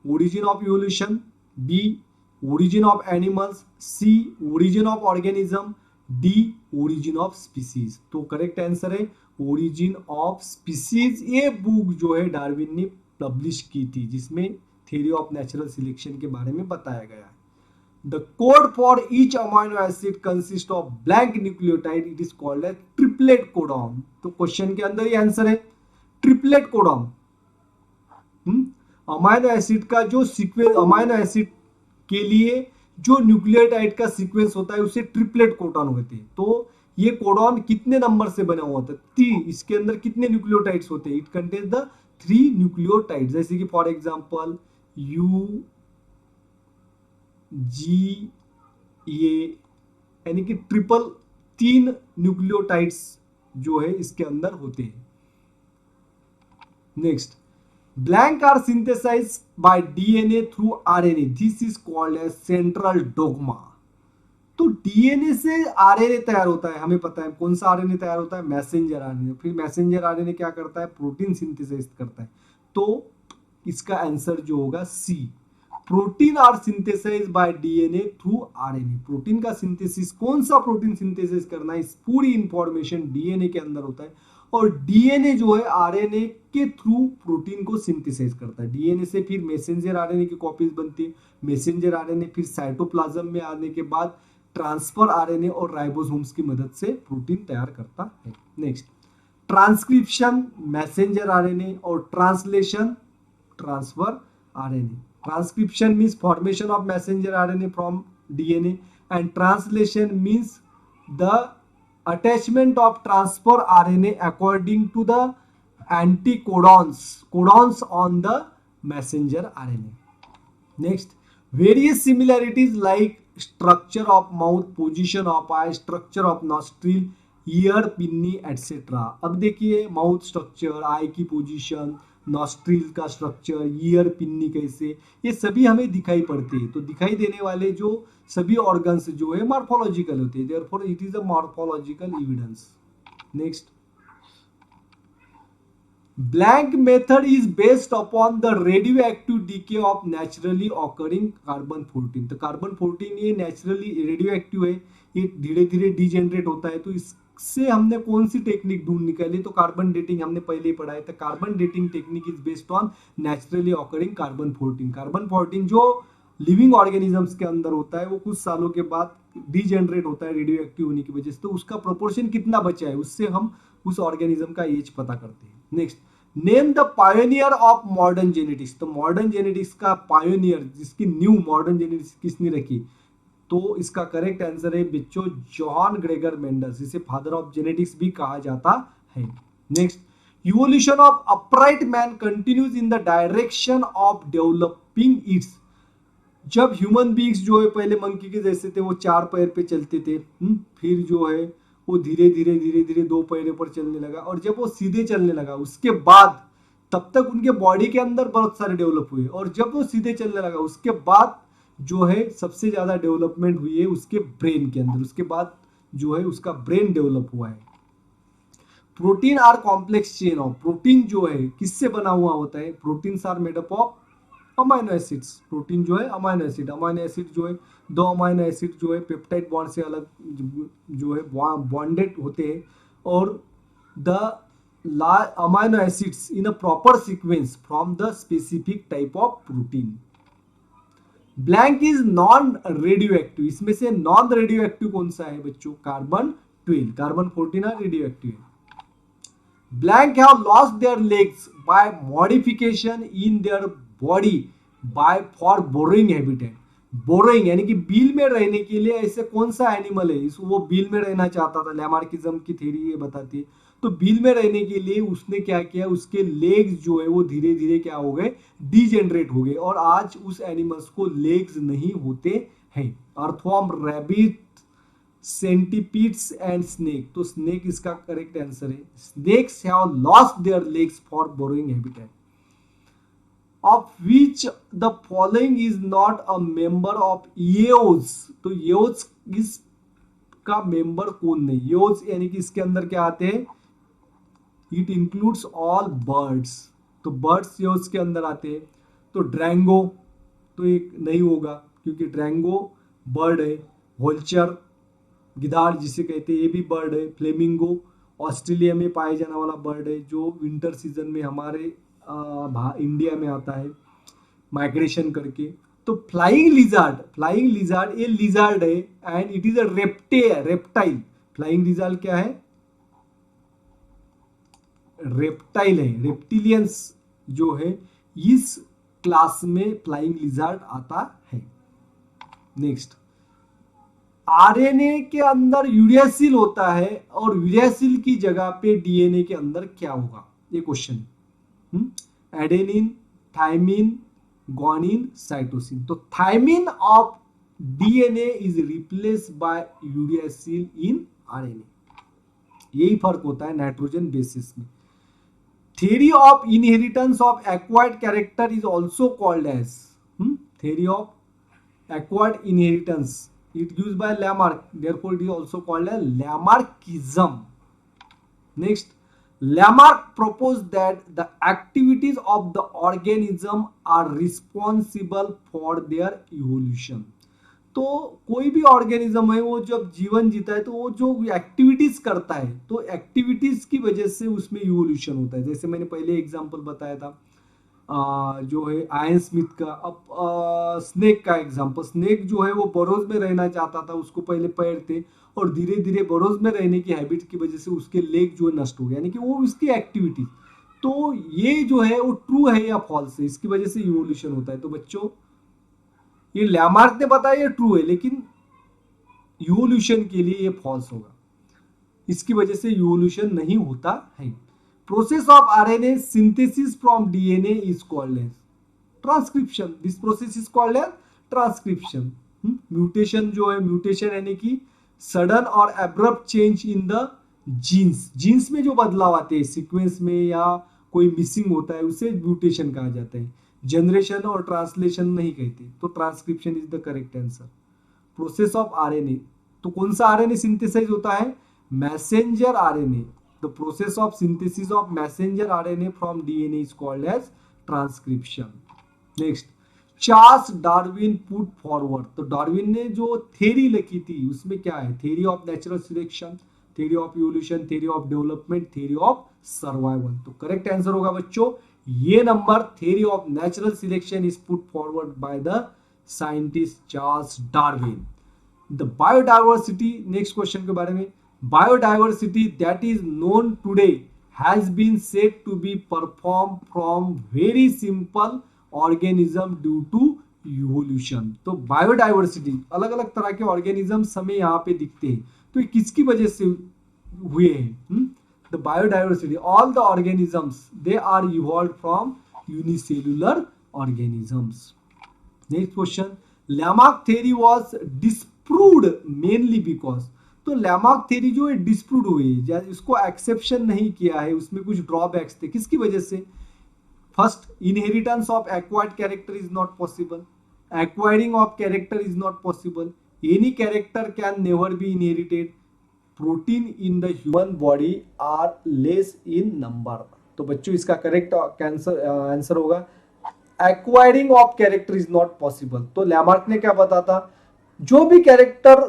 Origin of evolution, B origin of animals, C origin of organism, D origin of species. तो करेक्ट आंसर है ओरिजिन ऑफ स्पीसीज। ये बुक जो है डार्विन ने पब्लिश की थी, जिसमें थ्योरी ऑफ नेचुरल सिलेक्शन के बारे में बताया गया है। The code for each amino acid consists of blank nucleotide. It is called as triplet codon. तो क्वेश्चन के अंदर ये आंसर है ट्रिपलेट कोडॉन। अमाइनो एसिड का जो सीक्वेंस, अमाइनो एसिड के लिए जो न्यूक्लियोटाइड का सीक्वेंस होता है उसे ट्रिपलेट कोडॉन कहते हैं। तो ये कोडॉन कितने नंबर से बना हुआ होता है? 3। इसके अंदर कितने न्यूक्लियोटाइड्स होते हैं? इट कंटेन्स द 3 न्यूक्लियोटाइड्स, जैसे कि फॉर एग्जांपल यू जी ए, यानी कि ट्रिपल 3 न्यूक्लियोटाइड्स जो है इसके अंदर होते हैं। Next, blank are synthesise by DNA through RNA, this is called as central dogma. तो डीएनए से आरएनए तैयार होता है, हमें पता है कौन सा आरएनए तैयार होता है? Messenger RNA. फिर मैसेंजर आरएनए क्या करता है? प्रोटीन सिंथेसाइज करता है। तो इसका आंसर जो होगा C, protein are synthesise by DNA through RNA. Protein का सिंथेसिस, कौन सा प्रोटीन सिंथेसिस करना है, इस पूरी इंफॉर्मेशन डीएनए के अंदर होता है, और डीएनए जो है आरएनए के थ्रू प्रोटीन को सिंथेसाइज करता है। डीएनए से फिर मैसेंजर आरएनए की कॉपीज बनती है, मैसेंजर आरएनए फिर साइटोप्लाज्म में आने के बाद ट्रांसफर आरएनए और राइबोसोम्स की मदद से प्रोटीन तैयार करता है। नेक्स्ट, ट्रांसक्रिप्शन मैसेंजर आरएनए और translation transfer RNA. Transcription means formation of messenger RNA from DNA, and translation means the attachment of transfer RNA according to the anticodons on the messenger RNA. Next, various similarities like structure of mouth, position of eye, structure of nostril, ear, pinnae etcetera. अब देखिए mouth structure, eye की position, nostril का structure, ear, pinnae कैसे, ये सभी हमें दिखाई पड़ते हैं। तो दिखाई देने वाले जो सभी ऑर्गन्स जो है मॉर्फोलॉजिकल होते हैं, therefore it is a morphological evidence. Next, blank method is based upon the radio active DK of naturally occurring carbon 14। तो कार्बन 14 ये नेचुरली रेडियो एक्टिव है, ये धीरे धीरे डिजेनरेट होता है। तो इससे हमने कौन सी टेक्निक ढूंढ निकाली? तो कार्बन डेटिंग हमने पहले ही पढ़ा है। तो carbon dating technique is based on naturally occurring carbon 14। Carbon 14 जो लिविंग ऑर्गेनिजम्स के अंदर होता है वो कुछ सालों के बाद डीजेनरेट होता है रेडियो एक्टिव होने की वजह से, तो उसका प्रोपोर्शन कितना बचा है उससे हम उस ऑर्गेनिज्म का एज पता करते हैं। Next, name the pioneer of modern genetics. तो मॉडर्न जेनेटिक्स का पायोनियर, जिसकी न्यू मॉडर्न जेनेटिक्स किसने रखी, तो इसका करेक्ट आंसर है बच्चों जॉन ग्रेगर मेंडल्स, इसे फादर ऑफ जेनेटिक्स भी कहा जाता है। Next, evolution of upright man continues in the direction of developing it's. जब ह्यूमन बींग्स जो है पहले मंकी के जैसे थे, वो 4 पैर पे चलते थे, फिर जो है वो धीरे धीरे 2 पैरों पर चलने लगा, और जब वो सीधे चलने लगा उसके बाद तब तक उनके बॉडी के अंदर बहुत सारे डेवलप हुए, और जब वो सीधे चलने लगा उसके बाद जो है सबसे ज्यादा डेवलपमेंट हुई है उसके ब्रेन के अंदर, उसके बाद जो है उसका ब्रेन डेवलप हुआ है। Protein are complex chain of, protein जो है किससे बना हुआ होता है, proteins are made up of amino acids. Protein जो है अमाइनो एसिड जो है 2 अमाइनो एसिड जो है पेप्टाइड बॉन्ड से अलग जो है बॉन्डेड होते हैं, और the amino acids in a proper sequence from the specific type of protein. Blank is non radio active, इसमें से नॉन रेडियो एक्टिव कौन सा है बच्चों, कार्बन 12, कार्बन 14 रेडियो एक्टिव है। Blank have lost their legs by modification in their body by for burrowing habitat। Borrowing यानी कि बील में रहने के लिए ऐसे कौन सा एनिमल है इस वो बील में रहना चाहता था, लैमार्किज्म की थ्योरी ये बताती है। तो बील में रहने के लिए उसने क्या किया, उसके लेग्स जो है वो धीरे धीरे क्या हो गए, डीजेनरेट हो गए, और आज उस एनिमल्स को लेग्स नहीं होते हैं। Earthworm, rabbit, centipedes and snake, तो स्नेक इसका करेक्ट आंसर है। Snakes have lost their legs for burrowing habitat. Of which the following is not a member of Aves, तो एओज इसका मेंबर कौन नहीं, एओज यानी कि इसके अंदर क्या आते हैं, इट इंक्लूड्स ऑल बर्ड्स, तो बर्ड्स एओज के अंदर आते हैं। तो ड्रैंगो तो एक नहीं होगा क्योंकि ड्रैंगो बर्ड है। वल्चर, गिधाड़ जिसे कहते हैं, ये भी बर्ड है। फ्लेमिंगो ऑस्ट्रेलिया में पाए जाने वाला बर्ड है जो विंटर सीजन में हमारे इंडिया में आता है माइग्रेशन करके। तो फ्लाइंग लिजार्ड ये लिजार्ड है and it is a reptile. Flying lizard क्या है, रेप्टाइल है, रेप्टिलियंस जो है इस क्लास में फ्लाइंग लिजार्ड आता है। नेक्स्ट, आरएनए के अंदर यूरेसिल होता है और यूरेसिल की जगह पे डीएनए के अंदर क्या होगा, ये question. Adenine, thymine, guanine, cytosine. तो thymine of DNA is replaced by uracil in RNA, यही फर्क होता है नाइट्रोजन बेसिस में। Theory of inheritance of acquired character is also called as, theory of acquired inheritance it used by Lamarck, therefore it is also called as Lamarckism. Next, Lamarck proposed that the activities of the organism are responsible for their evolution। तो कोई भी organism है वो जब जीवन जीता है तो वो जो एक्टिविटीज करता है तो एक्टिविटीज की वजह से उसमें इवोल्यूशन होता है। जैसे मैंने पहले एग्जांपल बताया था जो है आयन स्मिथ का। अब स्नेक का एग्जांपल, स्नेक जो है वो बरोज में रहना चाहता था, उसको पहले पैर थे और धीरे धीरे बरोज में रहने की हैबिट की वजह से उसके लेग जो है नष्ट हो गया, यानी कि वो उसकी एक्टिविटी। तो ये जो है वो ट्रू है या फॉल्स है, इसकी वजह से इवोल्यूशन होता है। तो बच्चों ये लैमार्क ने बताया ये ट्रू है, लेकिन इवोल्यूशन के लिए ये फॉल्स होगा, इसकी वजह से इवोल्यूशन नहीं होता है। Process of RNA synthesis from DNA is called as transcription। This process is called as transcription। Mutation जो है, म्यूटेशन यानी कि सडन और abrupt change in the genes में जो बदलाव आते हैं सीक्वेंस में या कोई मिसिंग होता है उसे म्यूटेशन कहा जाता है। जनरेशन और ट्रांसलेशन नहीं कहते, तो transcription is the correct answer. Process of RNA, तो कौन सा आरएनए सिंथेसाइज होता है, messenger RNA. The process of synthesis of messenger RNA from DNA is called as transcription। Next, Charles Darwin put forward। तो Darwin ने जो theory लिखी थी उसमें क्या है, theory of natural selection, theory of evolution, theory of development, theory of survival. तो correct answer होगा बच्चों ये number, theory of natural selection is put forward by the scientist Charles Darwin. The biodiversity, next question के बारे में, biodiversity that is known today has been said to be perform from very simple organism due to evolution. तो biodiversity, अलग अलग तरह के organisms हमें यहाँ पे दिखते हैं, तो ये किसकी वजह से हुए हैं? The biodiversity, all the organisms they are evolve from unicellular organisms. Next question, Lamarck theory was disproved mainly because. तो लैमार्क थ्योरी जो है डिस्प्रूव हुई, इसको एक्सेप्शन नहीं किया है, उसमें कुछ ड्रॉबैक्स थे, किसकी वजह से? First, inheritance of acquired character is not possible, acquiring of character is not possible, any character can never be inherited, protein in the human body are less in number। तो बच्चों इसका करेक्ट आंसर होगा acquiring of character is not possible। तो Lamarck ने क्या बताया था, जो भी कैरेक्टर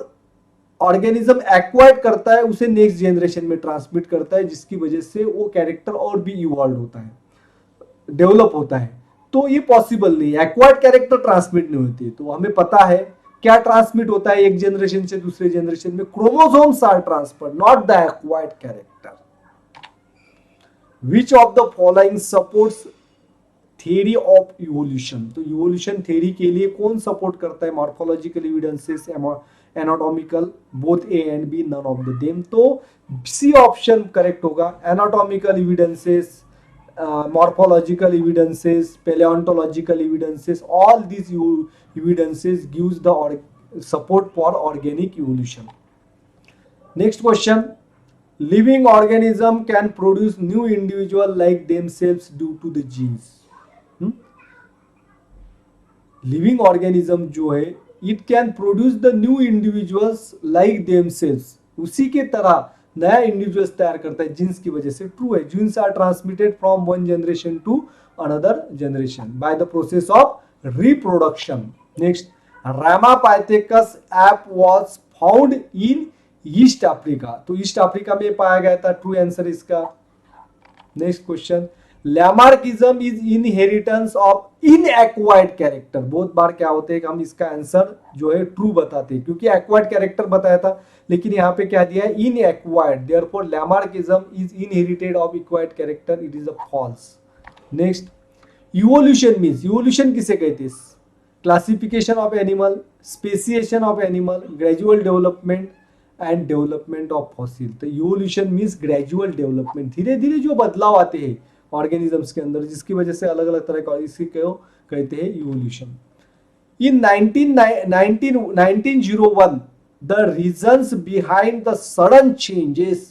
ऑर्गेनिज्म एक्वायर्ड करता है उसे नेक्स्ट जनरेशन में ट्रांसमिट करता है, जिसकी वजह से वो कैरेक्टर और भी इवॉल्व होता है, डेवलप होता है। तो ये पॉसिबल नहीं, एक्वायर्ड कैरेक्टर ट्रांसमिट नहीं होती। तो हमें पता है क्या ट्रांसमिट होता है एक जनरेशन से दूसरे जनरेशन में, chromosomes are transfer, not the acquired character. Which of the following supports theory of evolution. तो इवोल्यूशन थ्योरी के लिए कौन सपोर्ट करता है? Morphological evidences, anatomical, both A and B, none of the them. तो सी ऑप्शन करेक्ट होगा, anatomical evidences, morphological evidences, paleontological evidences, all these evidences gives the support for organic evolution। Next question, living organism can produce new individual like themselves due to the genes। living organism जो है it can produce the new individuals like themselves, उसी के तरह नया individuals तैयार करता है jeans की वजह से। ट्रू है, genes are transmitted from one generation to another generation by the process of reproduction. Next, Ramapithecus ape was found in East Africa. तो ईस्ट अफ्रीका में पाया गया था, ट्रू आंसर इसका। Next question, Lamarckism is inheritance of inacquired character. बहुत बार क्या होते हैं, हम इसका आंसर जो है ट्रू बताते हैं, क्योंकि एक्वायर्ड कैरेक्टर बताया था, लेकिन यहाँ पे क्या दिया है, inacquired, therefore Lamarckism is inherited of acquired character, it is a false. Next, evolution means, evolution किसे कहते हैं? Classification of animal, speciation of animal, gradual development and development of fossil. तो इवोल्यूशन मीन्स ग्रेजुअल डेवलपमेंट, धीरे धीरे जो बदलाव आते हैं ऑर्गेनिजम्स के अंदर, जिसकी वजह से अलग अलग तरह का, इसी को कहते हैं evolution. In 1901 the reasons behind the sudden changes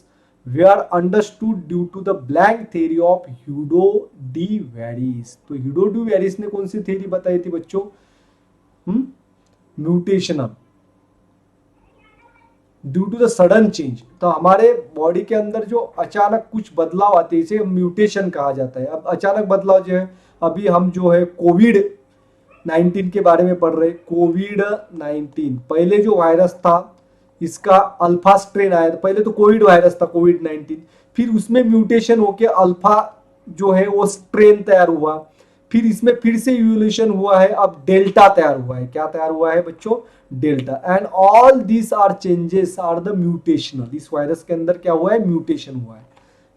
were understood due to the blank theory of Hugo de Varies। तो Hugo de Varies ने कौन सी थ्योरी बताई थी बच्चों? Mutational, due to the sudden change. तो हमारे बॉडी के अंदर जो अचानक कुछ बदलाव आते हैं, इसे म्यूटेशन कहा जाता है। अब अचानक बदलाव जो है, अभी हम जो है कोविड-19 के बारे में पढ़ रहे। कोविड-19 पहले जो वायरस था, इसका अल्फा स्ट्रेन आया था। पहले तो कोविड वायरस था, कोविड-19, फिर उसमें म्यूटेशन होके अल्फा जो है वो स्ट्रेन तैयार हुआ, फिर इसमें फिर से इवोल्यूशन हुआ है, अब डेल्टा तैयार हुआ है। क्या तैयार हुआ है बच्चों? Delta. And all this are changes are the mutational. इस वायरस के अंदर क्या हुआ है? म्यूटेशन हुआ है।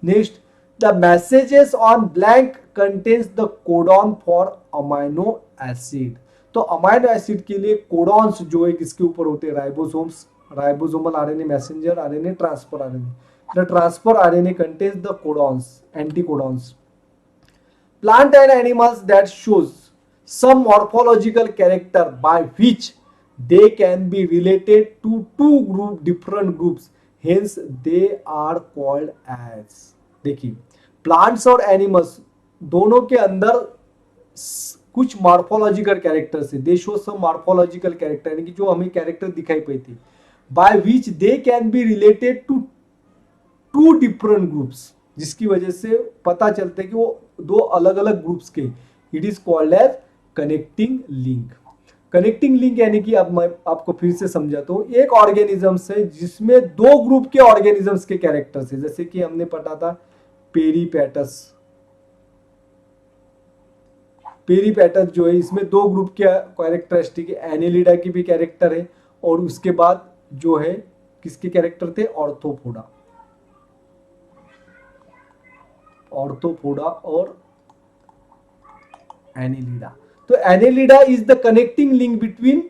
Next, the messages on blank contains the codon for amino acid. तो अमाइनो एसिड के लिए कोडॉन्स जो है किसके ऊपर होते हैं? Ribosomes, ribosomal RNA, messenger RNA, transfer RNA. The transfer RNA contains the codons, anticodons. Plant and animals that shows some morphological character by which they can be related to different groups, hence they are called as। देखिए, plants और animals दोनों के अंदर कुछ morphological characters है, they show some morphological character, यानी कि जो हमें कैरेक्टर दिखाई पड़ती, by which they can be related to to different groups, जिसकी वजह से पता चलता है कि वो दो अलग अलग ग्रुप्स के। It is called as connecting link. Connecting link यानी कि अब मैं आपको फिर से समझाता हूं, एक ऑर्गेनिजम्स है जिसमें दो ग्रुप के ऑर्गेनिजम्स के कैरेक्टर्स है, जैसे कि हमने पढ़ा था पेरीपेटस, पेरिपेटस जो है इसमें दो ग्रुप के कैरेक्टरिस्टिक है, एनेलिडा की भी कैरेक्टर है और उसके बाद जो है किसके कैरेक्टर थे, ऑर्थोपोडा, ऑर्थोपोडा और एनेलिडा। तो Annelida is the connecting link between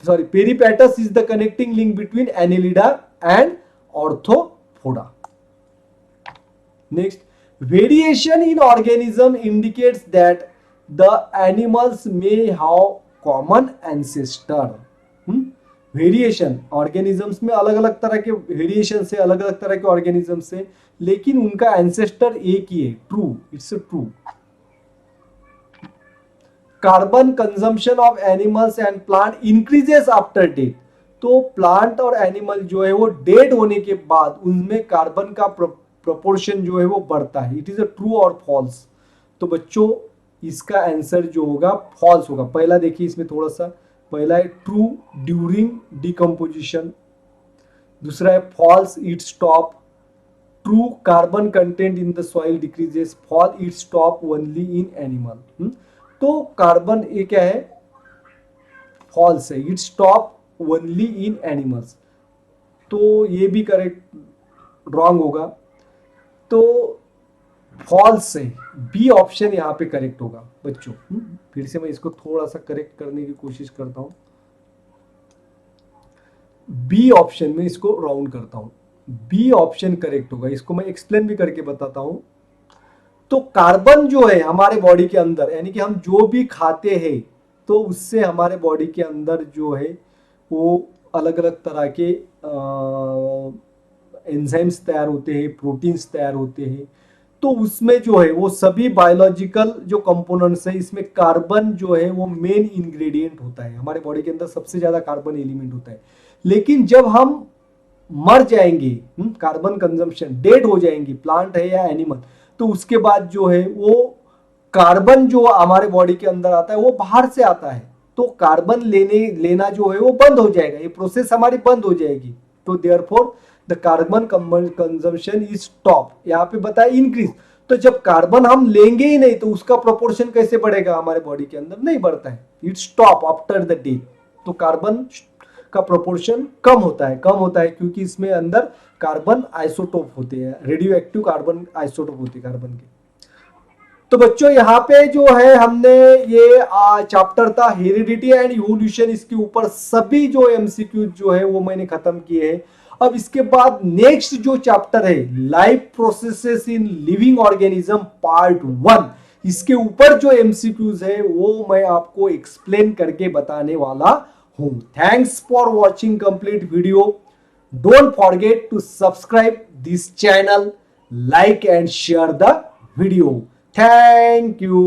peripatus is the connecting link between Annelida and Arthropoda. Next, variation in organism indicates that the animals may have common ancestor. Variation organisms में अलग अलग तरह के variation से, अलग अलग तरह के ऑर्गेनिज्म से, लेकिन उनका एंसेस्टर एक ही है। True, it's true. Carbon consumption of animals and plant increases after death. तो प्लांट और एनिमल जो है वो डेड होने के बाद उनमें कार्बन का प्रोपोर्शन जो है वो बढ़ता है। इट इज अ ट्रू और फॉल्स। तो बच्चों इसका आंसर जो होगा फॉल्स होगा। पहला देखिए इसमें थोड़ा सा, पहला है ट्रू ड्यूरिंग डिकम्पोजिशन, दूसरा है false it stop, true carbon content in the soil decreases, fall it stop only in animal. तो कार्बन ये क्या है, फॉल्स है, it stop only in animals. तो ये भी करेक्ट रॉन्ग होगा। तो फॉल्स है, बी ऑप्शन यहां पे करेक्ट होगा बच्चों। फिर से मैं इसको थोड़ा सा करेक्ट करने की कोशिश करता हूं। बी ऑप्शन में इसको राउंड करता हूं, बी ऑप्शन करेक्ट होगा। इसको मैं एक्सप्लेन भी करके बताता हूं। तो कार्बन जो है हमारे बॉडी के अंदर, यानी कि हम जो भी खाते हैं तो उससे हमारे बॉडी के अंदर जो है वो अलग अलग तरह के एंजाइम्स तैयार होते हैं, प्रोटीन्स तैयार होते हैं। तो उसमें जो है वो सभी बायोलॉजिकल जो कंपोनेंट्स है, इसमें कार्बन जो है वो मेन इंग्रेडिएंट होता है। हमारे बॉडी के अंदर सबसे ज्यादा कार्बन एलिमेंट होता है। लेकिन जब हम मर जाएंगे, कार्बन कंजम्पशन, डेड हो जाएंगे, प्लांट है या एनिमल, तो उसके बाद जो है वो कार्बन जो हमारे बॉडी के अंदर आता है वो बाहर से आता है। तो कार्बन लेना जो है वो बंद हो जाएगा, ये प्रोसेस हमारी बंद हो जाएगी। तो therefore the carbon consumption is stop. यहाँ पे बताया इंक्रीज। तो जब कार्बन हम लेंगे ही नहीं तो उसका प्रोपोर्शन कैसे बढ़ेगा हमारे बॉडी के अंदर, नहीं बढ़ता है, it stop after the death. तो कार्बन का प्रोपोर्शन कम होता है, क्योंकि इसमें अंदर कार्बन आइसोटोप होते हैं, रेडियो एक्टिव कार्बन आइसोटोप होते हैं कार्बन के। तो बच्चों यहाँ पे जो है हमने ये चैप्टर था हेरिडिटी एंड इवोल्यूशन, इसके ऊपर सभी जो एमसीक्यू जो है वो मैंने खत्म किए हैं। अब इसके बाद नेक्स्ट जो चैप्टर है life processes in living organism part 1, इसके ऊपर जो एमसीक्यूज है वो मैं आपको एक्सप्लेन करके बताने वाला हूं। Thanks for watching complete video. Don't forget to subscribe this channel, like and share the video. Thank you.